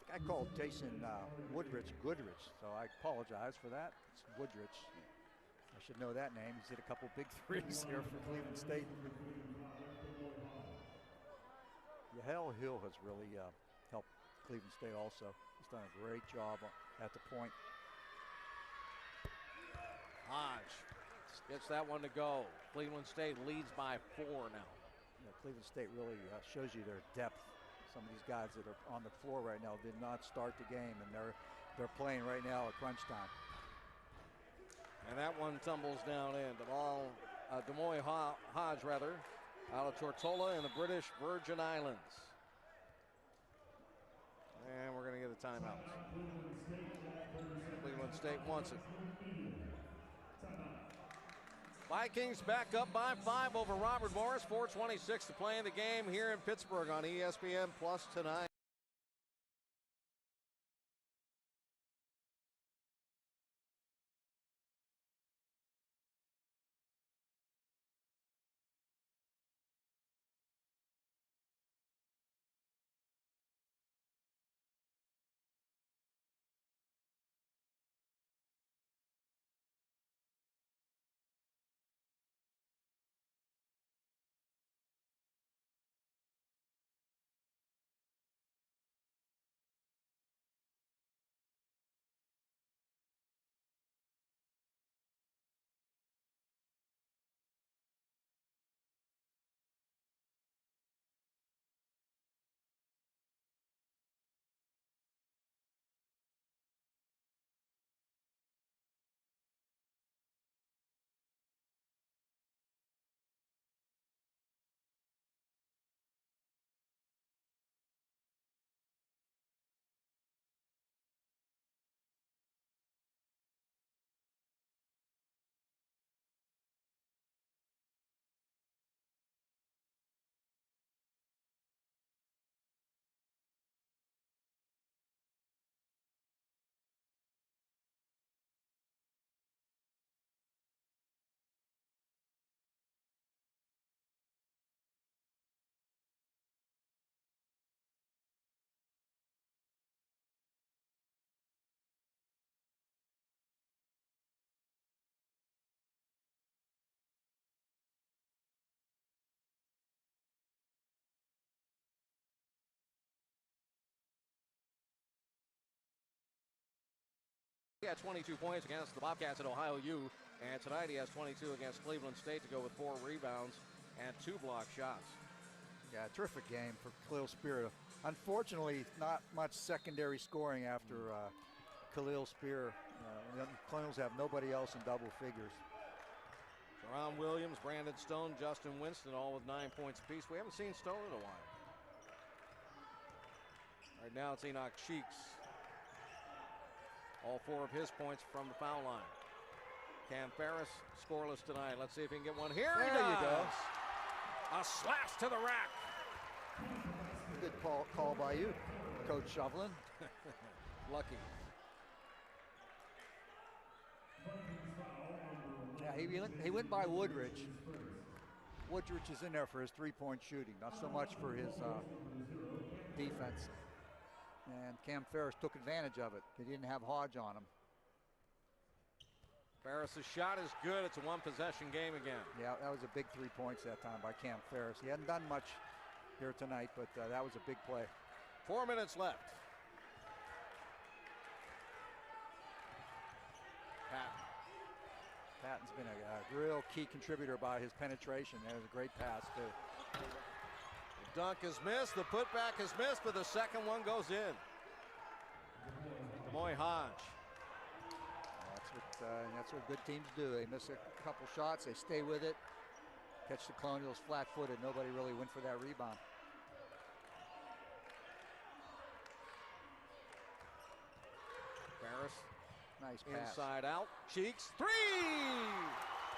I called Jason Woodrich Goodrich, so I apologize for that. It's Woodrich. I should know that name. He's hit a couple big threes here for Cleveland State. Yahel Hill has really helped Cleveland State also. He's done a great job at the point. Hodge gets that one to go. Cleveland State leads by 4 now. Cleveland State really shows you their depth. Some of these guys that are on the floor right now did not start the game, and they're playing right now at crunch time. And that one tumbles down in. Demoy Hodge, out of Tortola in the British Virgin Islands. And we're going to get a timeout. Cleveland State wants it. Vikings back up by 5 over Robert Morris. 4:26 to play in the game here in Pittsburgh on ESPN Plus tonight. He had 22 points against the Bobcats at Ohio U, and tonight he has 22 against Cleveland State to go with 4 rebounds and 2 block shots. Yeah, terrific game for Khalil Spear. Unfortunately, not much secondary scoring after Khalil Spear. The Colonials have nobody else in double figures. Jerron Williams, Brandon Stone, Justin Winston, all with 9 points apiece. We haven't seen Stone in a while. Right now it's Enoch Cheeks. All 4 of his points from the foul line. Cam Ferris scoreless tonight. Let's see if he can get one here. There you go. A slash to the rack. Good call by you, Coach Shovelin. Lucky. Yeah, he went by Woodridge. Woodridge is in there for his three-point shooting, not so much for his defense. And Cam Ferris took advantage of it. He didn't have Hodge on him. Ferris' shot is good. It's a one-possession game again. Yeah, that was a big 3 points that time by Cam Ferris. He hadn't done much here tonight, but that was a big play. 4 minutes left. Patton's been a real key contributor by his penetration. There's a great pass, too. The dunk is missed. The putback is missed, but the second one goes in. Demoy Hodge. That's what good teams do. They miss a couple shots, they stay with it, catch the Colonials flat-footed. Nobody really went for that rebound. Ferris, nice pass. Inside out, Cheeks, 3!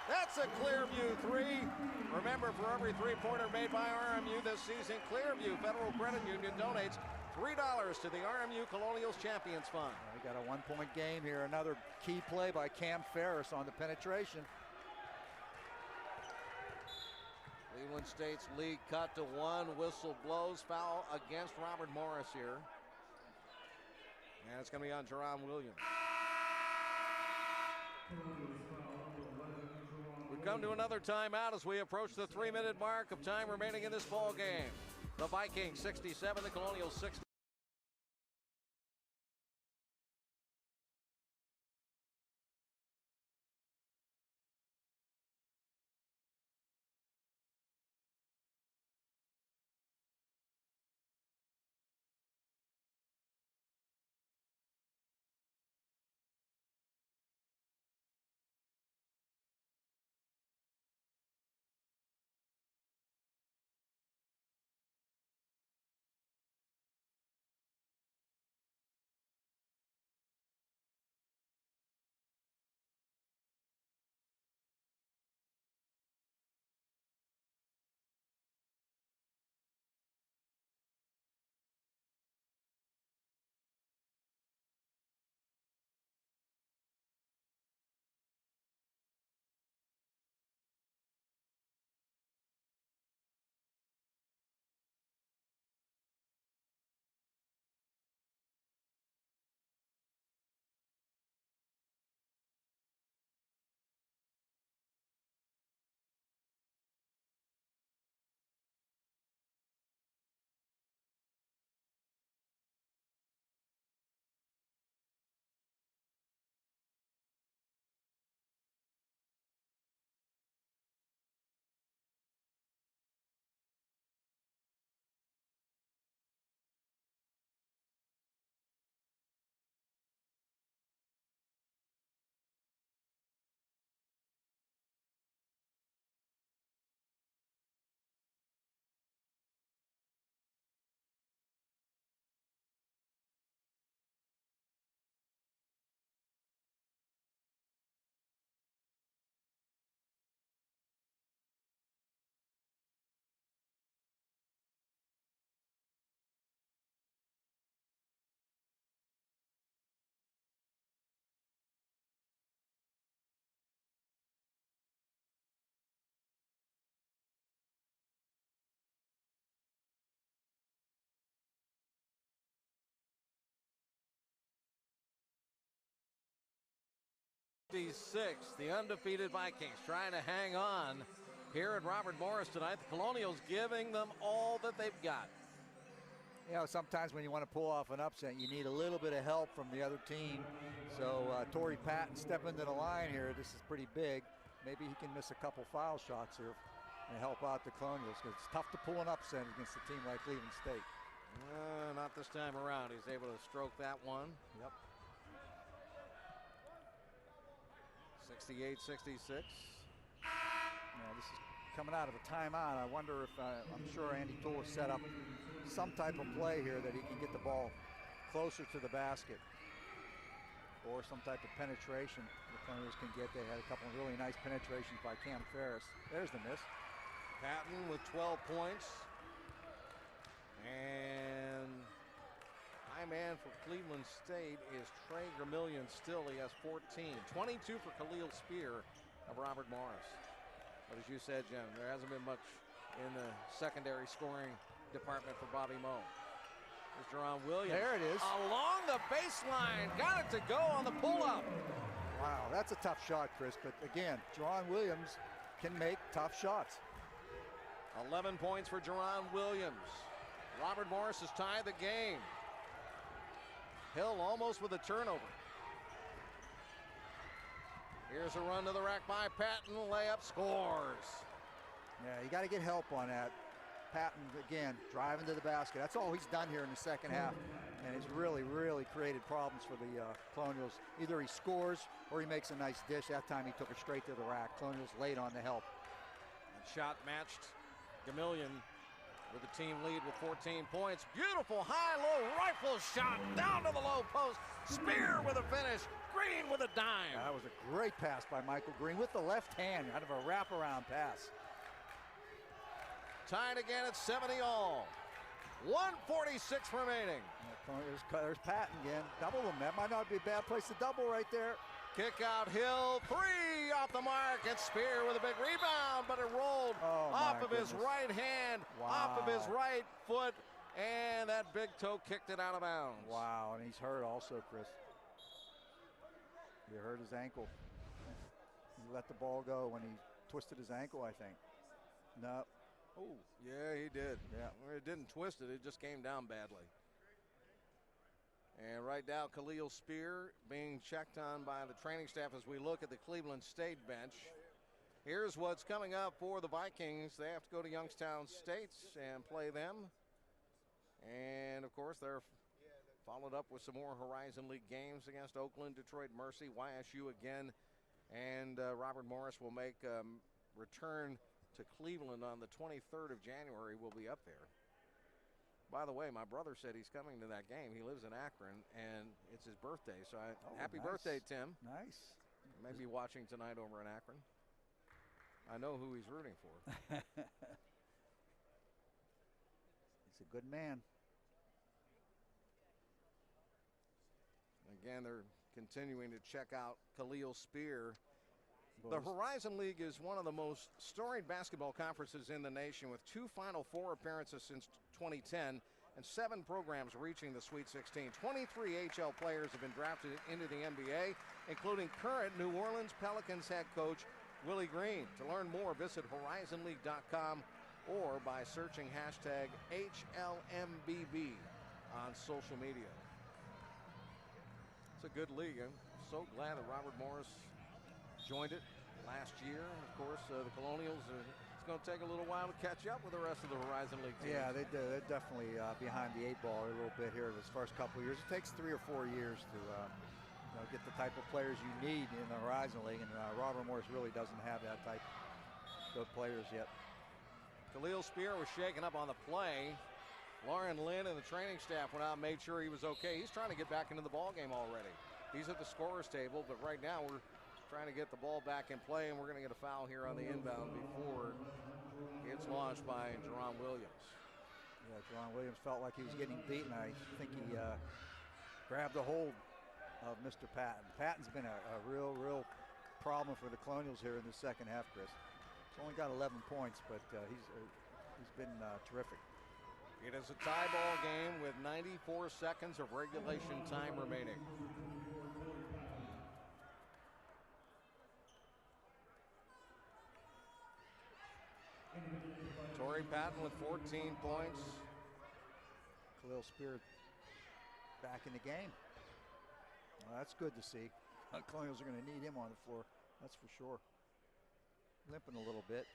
That's a Clearview 3. Remember, for every three-pointer made by RMU this season, Clearview Federal Credit Union donates $3 to the RMU Colonials Champions Fund. We got a 1 point game here. Another key play by Cam Ferris on the penetration. Cleveland State's lead cut to 1. Whistle blows. Foul against Robert Morris here. And it's going to be on Jerron Williams. We've come to another timeout as we approach the 3-minute mark of time remaining in this ball game. The Vikings 67, the Colonials 60. The undefeated Vikings trying to hang on here at Robert Morris tonight. The Colonials giving them all that they've got. You know, sometimes when you want to pull off an upset, you need a little bit of help from the other team. So Torrey Patton step into the line here. This is pretty big. Maybe he can miss a couple foul shots here and help out the Colonials, because it's tough to pull an upset against a team like Cleveland State. Not this time around. He's able to stroke that one. Yep. 68-66. Now this is coming out of a timeout. I wonder if, I'm sure Andy Toole has set up some type of play here that he can get the ball closer to the basket, or some type of penetration the Colonials can get. They had a couple of really nice penetrations by Cam Ferris. There's the miss. Patton with 12 points. And high man for Cleveland State is Trey Vermillion still. He has 14. 22 for Khalil Spear of Robert Morris. But as you said, Jim, there hasn't been much in the secondary scoring department for Bobby Moe. There's Jerron Williams. There it is. Along the baseline. Got it to go on the pull-up. Wow, that's a tough shot, Chris. But again, Jerron Williams can make tough shots. 11 points for Jerron Williams. Robert Morris has tied the game. Hill almost with a turnover. Here's a run to the rack by Patton. Layup, scores. Yeah, you got to get help on that. Patton, again, driving to the basket. That's all he's done here in the second half. And it's really, really created problems for the Colonials. Either he scores or he makes a nice dish. That time he took it straight to the rack. Colonials late on the help. And shot matched. Gamillion with the team lead with 14 points. Beautiful high-low rifle shot down to the low post. Spear with a finish. Green with a dime. That was a great pass by Michael Green with the left hand out of a wraparound pass. Tied again at 70 all. 1:46 remaining. There's Patton again. Double them. That might not be a bad place to double right there. Kick out Hill, 3 off the mark, and Spear with a big rebound, but it rolled off of his right hand, off of his right foot, and that big toe kicked it out of bounds. Wow, and he's hurt also, Chris. He hurt his ankle. He let the ball go when he twisted his ankle, I think. No. Oh, yeah, he did. Yeah. Well, it didn't twist it, it just came down badly. And right now, Khalil Spear being checked on by the training staff as we look at the Cleveland State bench. Here's what's coming up for the Vikings. They have to go to Youngstown State and play them. And, of course, they're followed up with some more Horizon League games against Oakland, Detroit Mercy, YSU again. And Robert Morris will make return to Cleveland on the 23rd of January. We'll be up there. By the way, my brother said he's coming to that game. He lives in Akron, and it's his birthday. So happy birthday, Tim. Nice. Maybe watching tonight over in Akron. I know who he's rooting for. He's a good man. Again, they're continuing to check out Khalil Spear. The Horizon League is one of the most storied basketball conferences in the nation, with 2 Final Four appearances since 2010 and 7 programs reaching the Sweet 16. 23 HL players have been drafted into the NBA, including current New Orleans Pelicans head coach Willie Green. To learn more, visit horizonleague.com or by searching hashtag HLMBB on social media. It's a good league. I'm so glad that Robert Morris joined it last year. Of course, the Colonials, it's going to take a little while to catch up with the rest of the Horizon League teams. Yeah, they're definitely behind the 8 ball a little bit here this first couple of years. It takes 3 or 4 years to get the type of players you need in the Horizon League, and Robert Morris really doesn't have that type of players yet. Khalil Spear was shaken up on the play. Lauren Lynn and the training staff went out and made sure he was okay. He's trying to get back into the ball game already. He's at the scorer's table, but right now we're trying to get the ball back in play, and we're going to get a foul here on the inbound before it's launched by Jerron Williams. Yeah, Jerron Williams felt like he was getting beaten. I think he grabbed a hold of Mr. Patton. Patton's been a real problem for the Colonials here in the second half, Chris. He's only got 11 points, but he's been terrific. It is a tie ball game with 94 seconds of regulation time remaining. Torrey Patton with 14 points. Khalil Spear back in the game. Well, that's good to see. The Colonials are going to need him on the floor, that's for sure. Limping a little bit.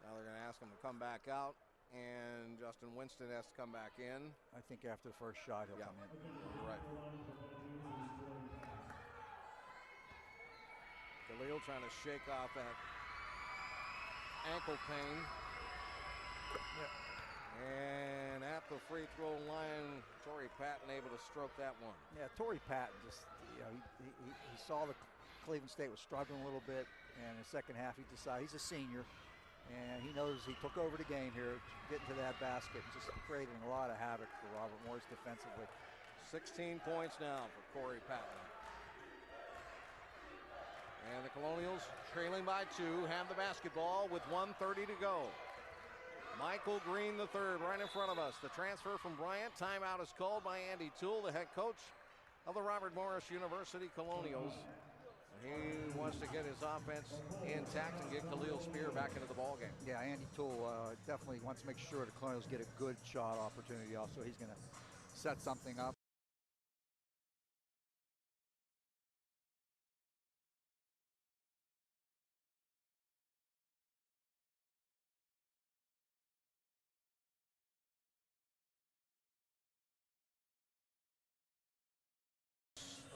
Now they're going to ask him to come back out. and Justin Winston has to come back in. I think after the first shot, he'll come in. You're right. Khalil trying to shake off that ankle pain. Yep. And at the free throw line, Torrey Patton able to stroke that one. Yeah, Torrey Patton just, he saw the Cleveland State was struggling a little bit, and in the second half he decided, he's a senior, and he knows he took over the game here, getting to that basket, and just creating a lot of havoc for Robert Morris defensively. 16 points now for Corey Patton. And the Colonials, trailing by 2, have the basketball with 1:30 to go. Michael Green III right in front of us. The transfer from Bryant. Timeout is called by Andy Toole, the head coach of the Robert Morris University Colonials. He wants to get his offense intact and get Khalil Spear back into the ballgame. Yeah, Andy Toole definitely wants to make sure the Colonials get a good shot opportunity also. He's going to set something up.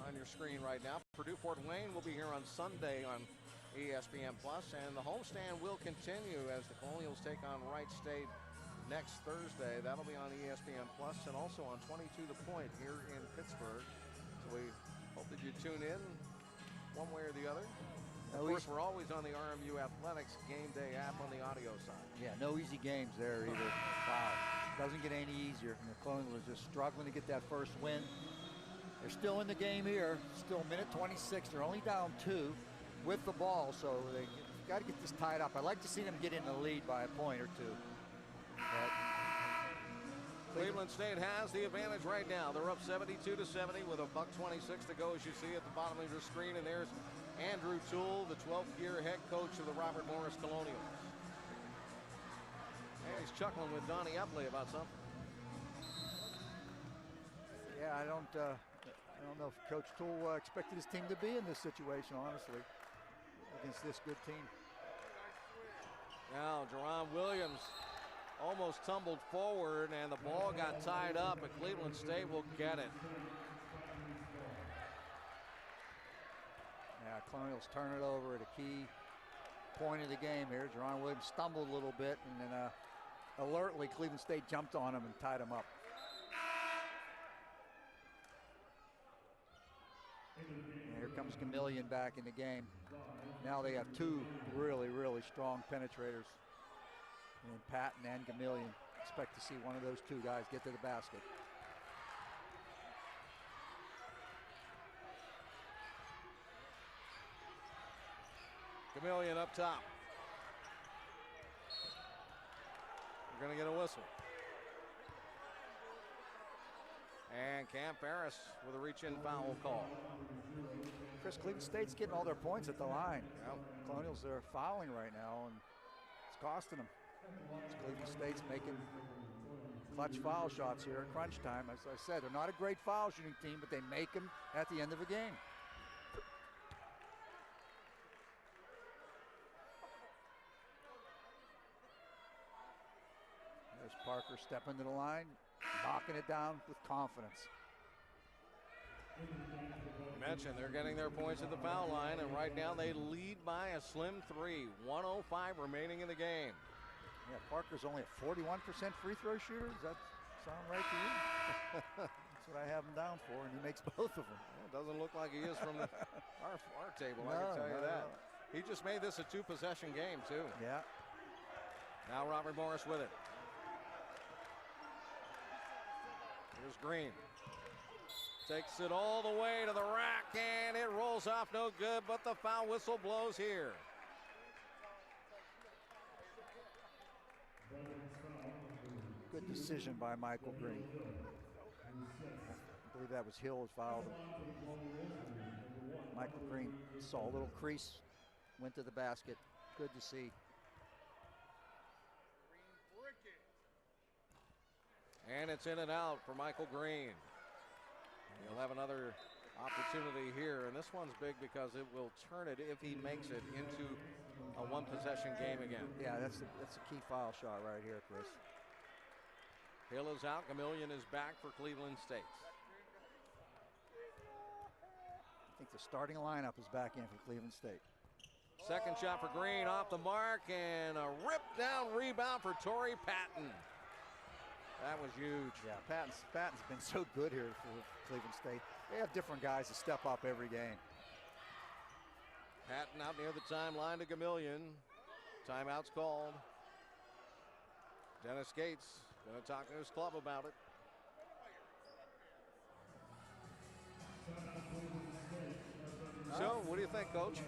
On your screen right now, Purdue-Fort Wayne will be here on Sunday on ESPN+, and the homestand will continue as the Colonials take on Wright State next Thursday. That'll be on ESPN+, and also on 22 The Point here in Pittsburgh. So we hope that you tune in one way or the other. Of course, we're always on the RMU Athletics Game Day app on the audio side. Yeah, no easy games there either. Wow, doesn't get any easier. And the Colonials are just struggling to get that first win. They're still in the game here, still minute 26. They're only down 2 with the ball, so they got to get this tied up. I'd like to see them get in the lead by a point or 2. But Cleveland State has the advantage right now. They're up 72-70 with a $1:26 to go, as you see at the bottom of your screen. And there's Andrew Toole, the 12th-year head coach of the Robert Morris Colonials. And he's chuckling with Donnie Epley about something. Yeah, I don't know if Coach Toole expected his team to be in this situation, honestly, against this good team. Now, Jerron Williams almost tumbled forward, and the ball got tied up, and Cleveland State will get it. Yeah, Colonials turn it over at a key point of the game here. Jerron Williams stumbled a little bit, and then alertly Cleveland State jumped on him and tied him up. And here comes Gamillion back in the game. Now they have 2 really, really strong penetrators. And Patton and Gamillion. Expect to see one of those 2 guys get to the basket. Gamillion up top. We're going to get a whistle. And Cam Ferris with a reach-in foul call. Chris, Cleveland State's getting all their points at the line. Yep. Colonials are fouling right now, and it's costing them. Cleveland State's making clutch foul shots here at crunch time. As I said, they're not a great foul shooting team, but they make them at the end of a game. There's Parker stepping to the line, knocking it down with confidence. Mentioned they're getting their points at the foul line, and right now they lead by a slim 3. 1:05 remaining in the game. Yeah, Parker's only a 41% free throw shooter. Does that sound right to you? That's what I have him down for, and he makes both of them. Well, it doesn't look like he is from our table, I can tell you that. He just made this a 2-possession game, too. Yeah. Now Robert Morris with it. Here's Green. Takes it all the way to the rack, and it rolls off no good, but the foul whistle blows here. Good decision by Michael Green. I believe that was Hill who fouled him. Michael Green saw a little crease, went to the basket. Good to see. And it's in and out for Michael Green. He'll have another opportunity here, and this one's big because it will turn it, if he makes it, into a 1-possession game again. Yeah, that's a key foul shot right here, Chris. Hill is out. Gamillion is back for Cleveland State. I think the starting lineup is back in for Cleveland State. Second shot for Green, off the mark, and a rip down rebound for Torrey Patton. That was huge. Yeah, Patton's been so good here for Cleveland State. They have different guys to step up every game. Patton out near the timeline to Gamillion. Timeout's called. Dennis Gates going to talk to his club about it. So, what do you think, Coach?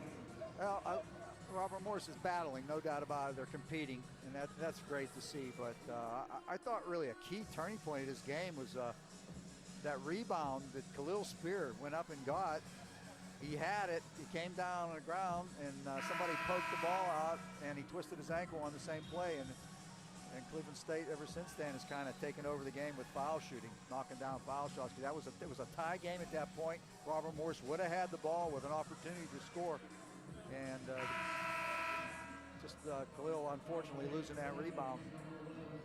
Well, Robert Morris is battling, no doubt about it. They're competing, and that's great to see. But I thought really a key turning point of this game was that rebound that Khalil Spear went up and got. He had it. He came down on the ground, and somebody poked the ball out, and he twisted his ankle on the same play. And Cleveland State, ever since then, has kind of taken over the game with foul shooting, knocking down foul shots. It was a tie game at that point. Robert Morris would have had the ball with an opportunity to score, and Khalil, unfortunately, losing that rebound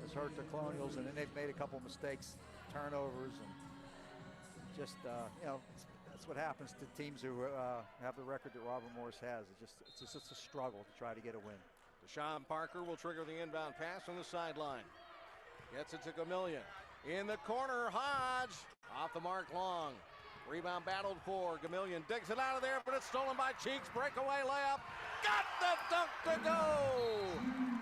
has hurt the Colonials. And then they've made a couple mistakes, turnovers, and just that's what happens to teams who have the record that Robert Morris has. It's just a struggle to try to get a win. Deshaun Parker will trigger the inbound pass on the sideline. Gets it to Gamillion. In the corner, Hodge. Off the mark, long. Rebound battled for. Gamillion digs it out of there, but it's stolen by Cheeks. Breakaway layup. Got the dunk to go.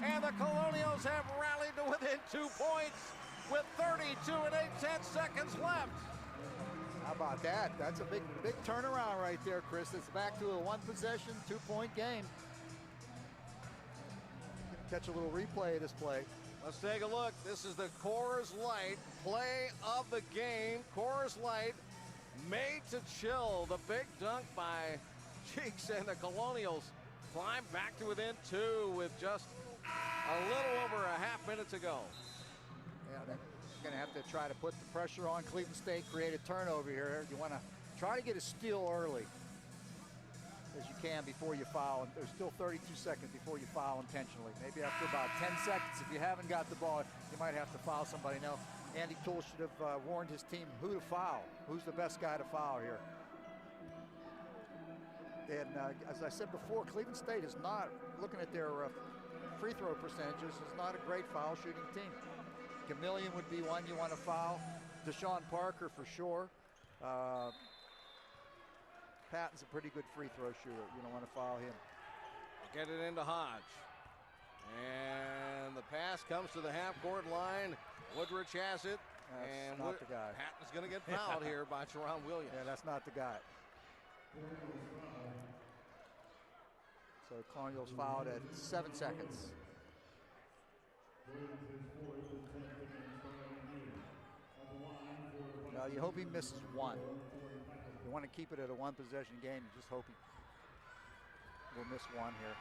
And the Colonials have rallied to within 2 points with 32 and 8/10 seconds left. How about that? That's a big turnaround right there, Chris. It's back to a one-possession, 2-point game. Catch a little replay of this play. Let's take a look. This is the Coors Light play of the game. Coors Light made to chill. The big dunk by Cheeks, and the Colonials climb back to within 2 with just a little over a half minute to go. Yeah, they're going to have to try to put the pressure on Cleveland State, create a turnover here. You want to try to get a steal early as you can before you foul. And there's still 32 seconds before you foul intentionally. Maybe after about 10 seconds, if you haven't got the ball, you might have to foul somebody. Now, Andy Toole should have warned his team who to foul. Who's the best guy to foul here? And as I said before, Cleveland State is not, looking at their free throw percentages, is not a great foul shooting team. Gamillion would be one you want to foul. Deshaun Parker for sure. Patton's a pretty good free throw shooter. You don't want to foul him. Get it into Hodge. And the pass comes to the half-court line. Woodrich has it. That's not the guy. Patton's going to get fouled here by Teron Williams. Yeah, that's not the guy. So Colonials fouled at 7 seconds. Now you hope he misses one. You want to keep it at a one-possession game. You just hope he will miss one here.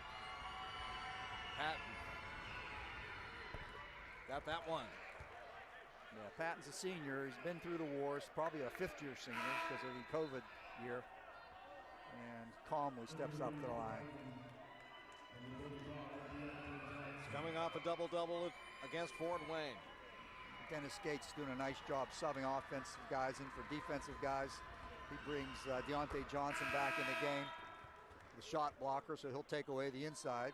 Patton got that one. Yeah, Patton's a senior. He's been through the wars. Probably a fifth-year senior because of the COVID year. And calmly steps up the line. He's coming off a double-double against Fort Wayne. Dennis Gates doing a nice job subbing offensive guys in for defensive guys. He brings Deontay Johnson back in the game, the shot blocker, so he'll take away the inside.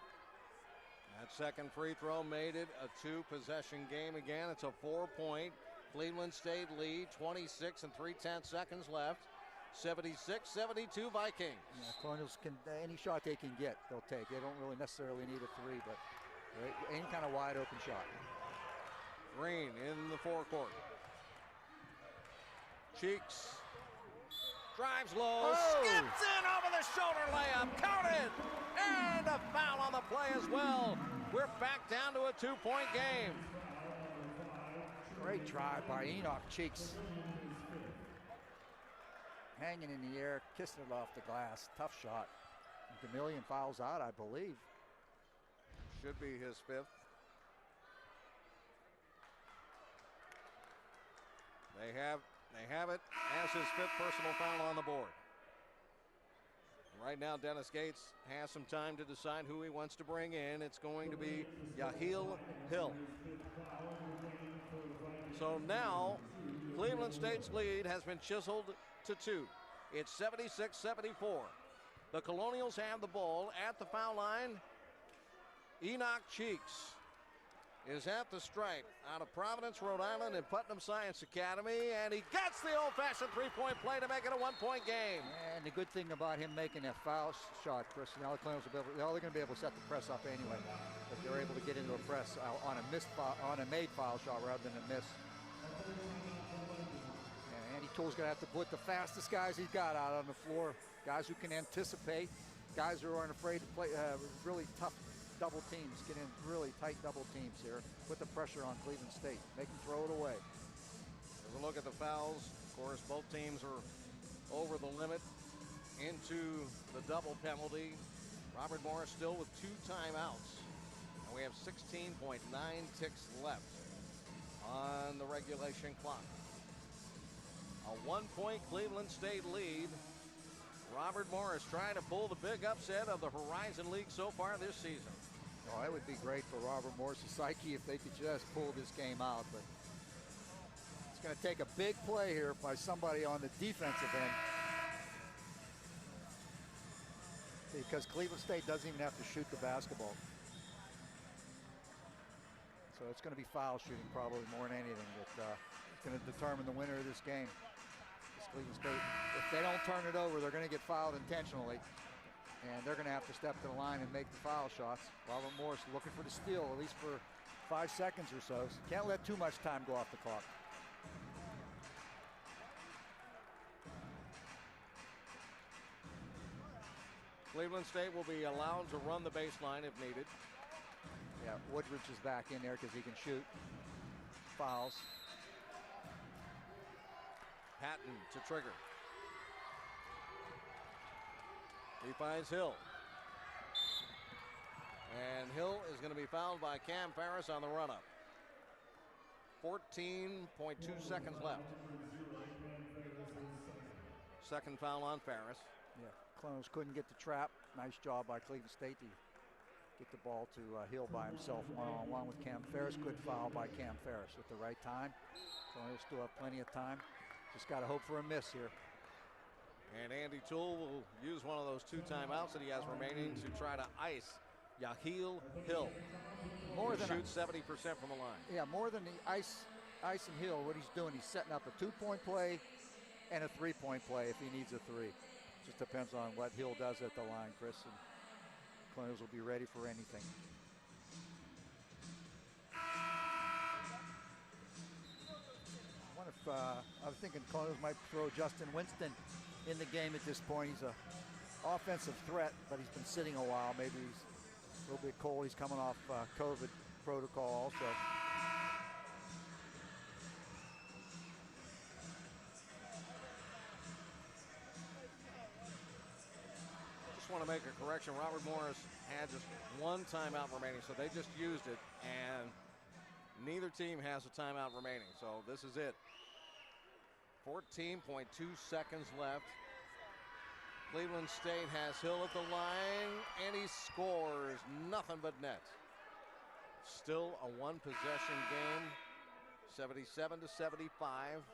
That second free throw made it a 2-possession game again. It's a 4-point Cleveland State lead, 26 and 3/10 seconds left. 76-72 Vikings. Yeah, Colonials can, any shot they can get, they'll take. They don't really necessarily need a three, but any kind of wide open shot. Green in the forecourt. Cheeks. Drives low, skips in over the shoulder layup, counted, and a foul on the play as well. We're back down to a 2-point game. Great drive by Enoch Cheeks. Hanging in the air, kissing it off the glass, tough shot. Gamillion fouls out, I believe. Should be his 5th. They have it as his 5th personal foul on the board. Right now, Dennis Gates has some time to decide who he wants to bring in. It's going to be Yahil Hill. So now Cleveland State's lead has been chiseled to 2. It's 76-74. The Colonials have the ball at the foul line. Enoch Cheeks is at the stripe out of Providence, Rhode Island, and Putnam Science Academy, and he gets the old-fashioned three-point play to make it a one-point game. And the good thing about him making that foul shot, Chris, now the Colonials will be able, they're going to be able to set the press up anyway, but they're able to get into a press on a missed foul, on a made foul shot rather than a miss. And Andy Toole's going to have to put the fastest guys he's got out on the floor, guys who can anticipate, guys who aren't afraid to play really tough double teams, get in really tight double teams here. Put the pressure on Cleveland State. Make them throw it away. As we look at the fouls, of course, both teams are over the limit into the double penalty. Robert Morris still with 2 timeouts. And we have 16.9 ticks left on the regulation clock. A 1-point Cleveland State lead. Robert Morris trying to pull the big upset of the Horizon League so far this season. Oh, that would be great for Robert Morris' psyche if they could just pull this game out, but it's going to take a big play here by somebody on the defensive end, because Cleveland State doesn't even have to shoot the basketball. So it's going to be foul shooting probably more than anything that is going to determine the winner of this game. Cleveland State, if they don't turn it over, they're going to get fouled intentionally, and they're going to have to step to the line and make the foul shots. Robert Morris looking for the steal, at least for 5 seconds or so. Can't let too much time go off the clock. Cleveland State will be allowed to run the baseline if needed. Yeah, Woodridge is back in there because he can shoot. Fouls. Patton to trigger. He finds Hill. And Hill is going to be fouled by Cam Ferris on the run-up. 14.2 seconds left. Second foul on Ferris. Yeah, Colonials couldn't get the trap. Nice job by Cleveland State to get the ball to Hill by himself one-on-one with Cam Ferris. Good foul by Cam Ferris at the right time. Colonials still have plenty of time. Just got to hope for a miss here. And Andy Toole will use one of those 2 timeouts that he has remaining to try to ice Yaheel Hill. More than shoots 70% from the line. Yeah, more than the ice and Hill, what he's doing, he's setting up a 2-point play and a 3-point play if he needs a 3. Just depends on what Hill does at the line, Chris. And Colonials will be ready for anything. I was thinking Colonials might throw Justin Winston in the game at this point. He's an offensive threat, but he's been sitting a while. Maybe he's a little bit cold. He's coming off COVID protocol also. Just want to make a correction. Robert Morris had just 1 timeout remaining, so they just used it, and neither team has a timeout remaining, so this is it. 14.2 seconds left. Cleveland State has Hill at the line, and he scores nothing but net. Still a 1-possession game, 77-75.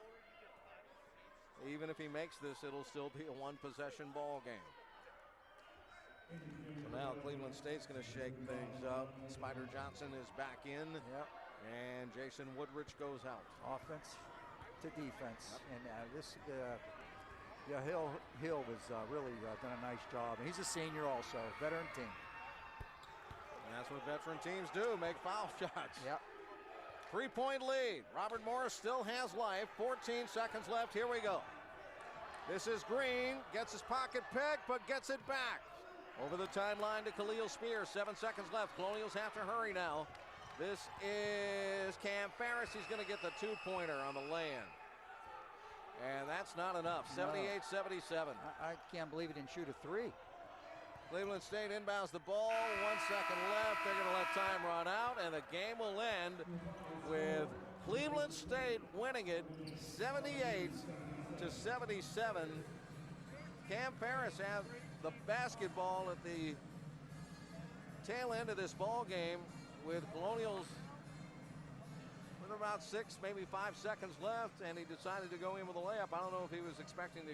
Even if he makes this, it'll still be a 1-possession ball game. So now Cleveland State's going to shake things up. Spider Johnson is back in. Yep. And Jason Woodridge goes out. Offense to defense. Yep. And Hill was really done a nice job. And he's a senior also, veteran team. And that's what veteran teams do, make foul shots. Yep. 3-point lead. Robert Morris still has life. 14 seconds left. Here we go. This is Green. Gets his pocket pick, but gets it back. Over the timeline to Khalil Spear. 7 seconds left. Colonials have to hurry now. This is Cam Ferris. He's going to get the 2-pointer on the lay-in. And that's not enough. 78-77. I can't believe he didn't shoot a 3. Cleveland State inbounds the ball. 1 second left. They're going to let time run out, and the game will end with Cleveland State winning it 78-77. Cam Ferris has the basketball at the tail end of this ball game, with Colonials With about 6, maybe 5 seconds left, and he decided to go in with a layup. I don't know if he was expecting to